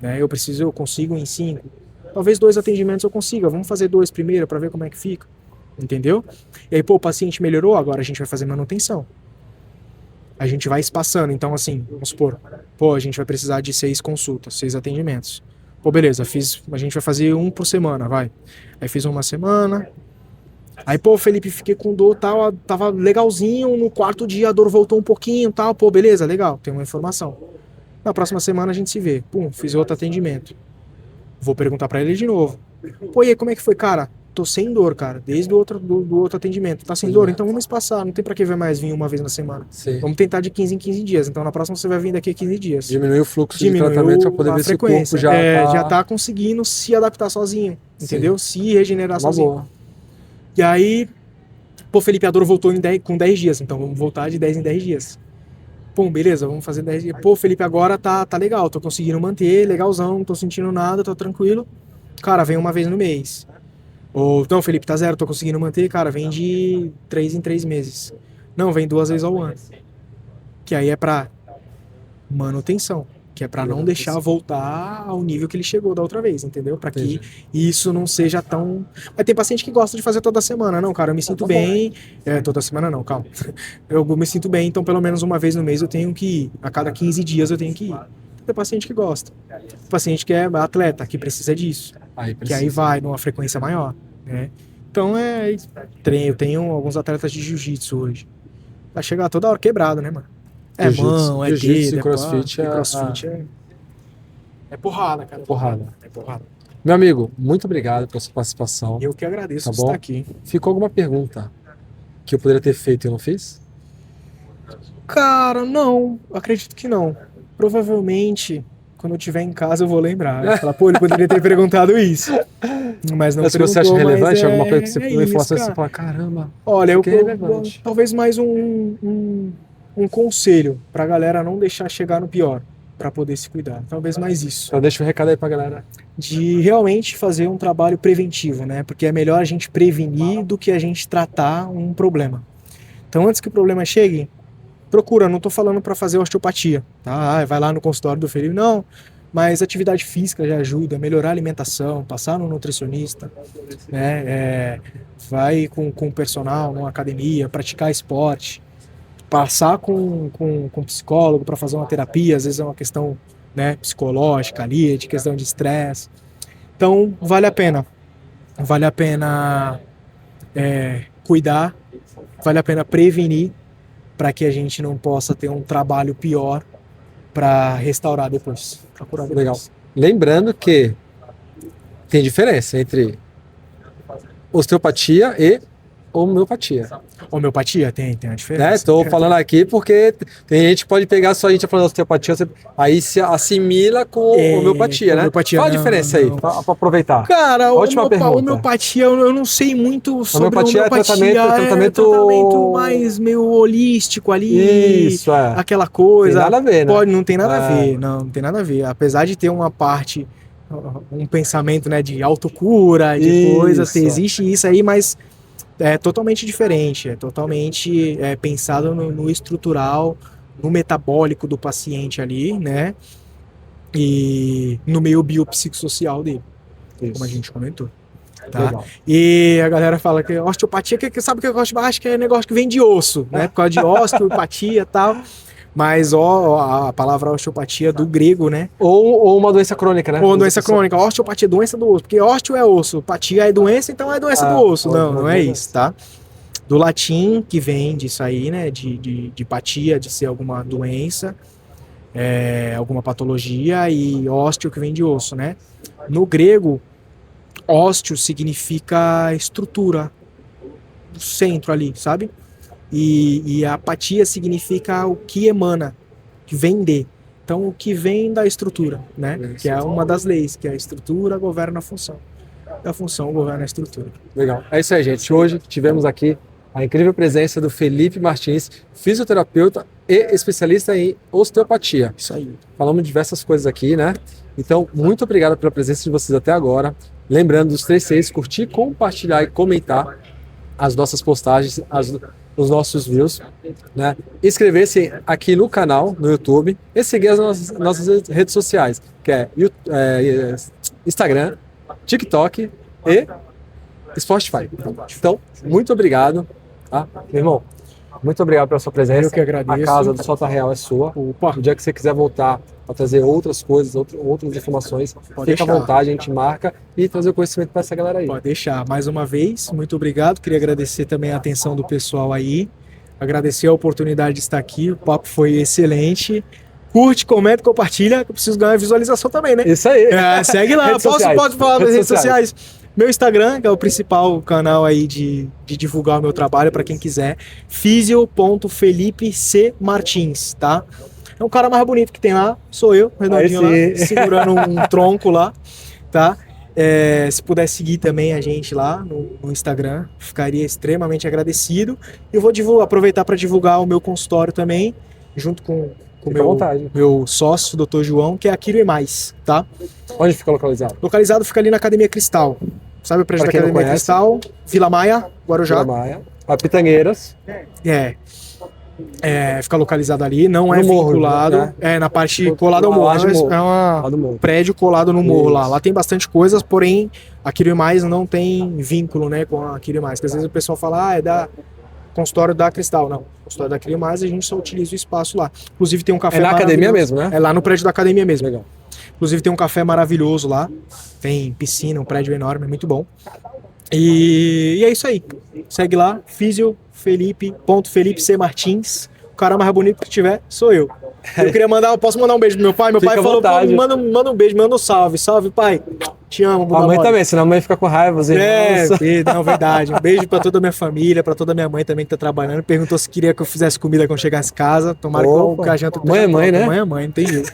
Né? Eu consigo em 5. Talvez 2 atendimentos eu consiga. Vamos fazer 2 primeiro para ver como é que fica. entendeu? E aí, pô, o paciente melhorou, agora a gente vai fazer manutenção. A gente vai espaçando, então assim, vamos supor, pô, a gente vai precisar de 6 consultas, 6 atendimentos. Pô, beleza, a gente vai fazer um por semana, vai. Aí fiz uma semana. Aí, pô, Felipe, fiquei com dor, tal, tava legalzinho, no quarto dia a dor voltou um pouquinho, tal, pô, beleza, legal, tem uma informação. Na próxima semana a gente se vê. Pum, fiz outro atendimento. Vou perguntar pra ele de novo. Pô, e aí, como é que foi, cara? Tô sem dor, cara, desde o do outro atendimento. Tá sem dor? Então vamos espaçar, não tem pra que ver mais vir uma vez na semana. Sim. Vamos tentar de 15 em 15 dias. Então na próxima você vai vir daqui a 15 dias. Diminuir o fluxo de tratamento para poder ver se o corpo já tá conseguindo se adaptar sozinho, entendeu? Se regenerar sozinho. Boa. E aí, pô, Felipe, a dor voltou com 10 dias, então vamos voltar de 10 em 10 dias. Pô, beleza, vamos fazer 10 dias. Pô, Felipe, agora tá legal, tô conseguindo manter, legalzão, não tô sentindo nada, tô tranquilo. Cara, vem uma vez no mês. Ou, não, Felipe, tá zero, tô conseguindo manter, cara, vem de 3 em 3 meses. Não, vem 2 vezes ao ano. Que aí é pra manutenção, que é pra não deixar voltar ao nível que ele chegou da outra vez, entendeu? Pra que isso não seja tão... Mas tem paciente que gosta de fazer toda semana. Não, cara, eu me sinto bem... toda semana não, calma. Eu me sinto bem, então pelo menos uma vez no mês eu tenho que ir. A cada 15 dias eu tenho que ir. Tem paciente que gosta. Tem paciente que é atleta, que precisa disso. Que aí vai numa frequência maior, né? Então eu tenho alguns atletas de jiu-jitsu hoje. Vai chegar toda hora quebrado, né, mano? É mão, é dedo, crossfit, crossfit é porrada, cara. É porrada. Meu amigo, muito obrigado pela sua participação. Eu que agradeço por estar aqui. Ficou alguma pergunta que eu poderia ter feito e eu não fiz? Cara, não. Acredito que não. Provavelmente, quando eu estiver em casa, eu vou lembrar. Eu vou falar, pô, ele poderia ter perguntado isso. Mas não. Mas se você acha relevante, alguma coisa que você me faça assim, fala, caramba. Olha, talvez mais um conselho pra galera não deixar chegar no pior, pra poder se cuidar. Talvez mais isso. Então deixa um recado aí pra galera. De realmente fazer um trabalho preventivo, né? Porque é melhor a gente prevenir do que a gente tratar um problema. Então, antes que o problema chegue, procura. Não tô falando pra fazer osteopatia, tá? Vai lá no consultório do Felipe, não. Mas atividade física já ajuda, melhorar a alimentação, passar no nutricionista, né? Vai com o personal, numa academia, praticar esporte. Passar com psicólogo para fazer uma terapia, às vezes é uma questão, né, psicológica ali, de questão de estresse. Então, vale a pena cuidar, vale a pena prevenir para que a gente não possa ter um trabalho pior para restaurar depois, pra curar depois. Legal. Lembrando que tem diferença entre osteopatia e homeopatia. Homeopatia tem a diferença. Estou falando aqui porque tem gente que pode pegar só a gente falando de osteopatia, aí se assimila com homeopatia, né? Qual a diferença aí, para aproveitar? Cara, Última pergunta. Homeopatia, eu não sei muito sobre homeopatia. É tratamento mais meio holístico ali. Isso, aquela coisa. Tem nada a ver, né? Não tem nada a ver, não tem nada a ver. Apesar de ter uma parte, um pensamento, né, de autocura, de coisas, existe isso aí, mas é totalmente diferente, é totalmente pensado no estrutural, no metabólico do paciente ali, né? E no meio biopsicossocial dele, como a gente comentou. Tá? Legal. E a galera fala que osteopatia, sabe o que eu gosto mais? Acho que é negócio que vem de osso, né? Por causa de osteopatia e tal. Mas a palavra osteopatia do grego, né? Ou uma doença crônica, né? Ou uma doença crônica. Osteopatia é doença do osso. Porque ósteo é osso, patia é doença, então é doença do osso. Não é isso, tá? Do latim, que vem disso aí, né? De patia, de ser alguma doença, alguma patologia, e ósteo que vem de osso, né? No grego, ósteo significa estrutura, do centro ali, sabe? E a apatia significa o que emana, que vem de. Então, o que vem da estrutura, né? Que é uma das leis, que a estrutura governa a função. A função governa a estrutura. Legal. É isso aí, gente. Hoje tivemos aqui a incrível presença do Felipe Martins, fisioterapeuta e especialista em osteopatia. Isso aí. Falamos de diversas coisas aqui, né? Então, muito obrigado pela presença de vocês até agora. Lembrando dos 3 Cs, curtir, compartilhar e comentar as nossas postagens, os nossos views, né? Inscrever-se aqui no canal, no YouTube, e seguir as nossas redes sociais, que é Instagram, TikTok e Spotify. Então, muito obrigado. Tá? Meu irmão, muito obrigado pela sua presença. Eu que agradeço. A casa do Solta Real é sua. Opa. No dia que você quiser voltar para trazer outras coisas, outras informações, Pode fica à deixar. vontade, a gente marca e trazer o conhecimento para essa galera aí. Pode deixar. Mais uma vez, muito obrigado. Queria agradecer também a atenção do pessoal aí. Agradecer a oportunidade de estar aqui. O papo foi excelente. Curte, comenta, compartilha. Eu preciso ganhar visualização também, né? Isso aí. Segue lá. Redes sociais. Pode falar nas Redes redes sociais. Meu Instagram, que é o principal canal aí de divulgar o meu trabalho para quem quiser. Fisio.FelipeCMartins, tá? É um cara mais bonito que tem lá, sou eu, redondinho lá, segurando um tronco lá, tá? Se puder seguir também a gente lá no Instagram, ficaria extremamente agradecido. E eu vou aproveitar para divulgar o meu consultório também, junto com o meu sócio, Dr. João, que é a Quiro e Mais, tá? Onde fica localizado? Localizado fica ali na Academia Cristal. Sabe o prédio da Academia Cristal? Vila Maia, Guarujá. Vila Maia. A Pitangueiras. Fica localizado ali, não é morro, vinculado. né? Na parte colada ao morro. É um prédio colado no morro lá. Lá tem bastante coisas, porém a Quiro e Mais não tem vínculo, né, com a Quiro e Mais. Porque às vezes o pessoal fala, é da consultório da Cristal. Não, consultório da Quiro e Mais a gente só utiliza o espaço lá. Inclusive tem um café na academia mesmo, né? É lá no prédio da academia mesmo. Legal. Inclusive tem um café maravilhoso lá. Tem piscina, um prédio enorme, é muito bom. E é isso aí. Segue lá, Fisio.FelipeCMartins. O cara mais bonito que tiver sou eu. Eu queria posso mandar um beijo pro meu pai? Meu pai falou, manda um beijo, manda um salve. Salve, pai. Te amo. A mãe também, senão a mãe fica com raiva. Não, verdade. Um beijo pra toda a minha família, pra toda a minha mãe também que tá trabalhando. Perguntou se queria que eu fizesse comida quando chegasse em casa. Tomara que a janta... Mãe é mãe, né? Mãe é mãe, não tem jeito.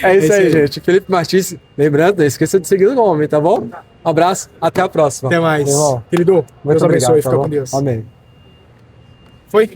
É isso aí, gente. Felipe Martins, lembrando, não esqueça de seguir o nome, tá bom? Um abraço, até a próxima. Até mais. Irmão, Querido, Deus abençoe, fica com Deus. Amém. Foi?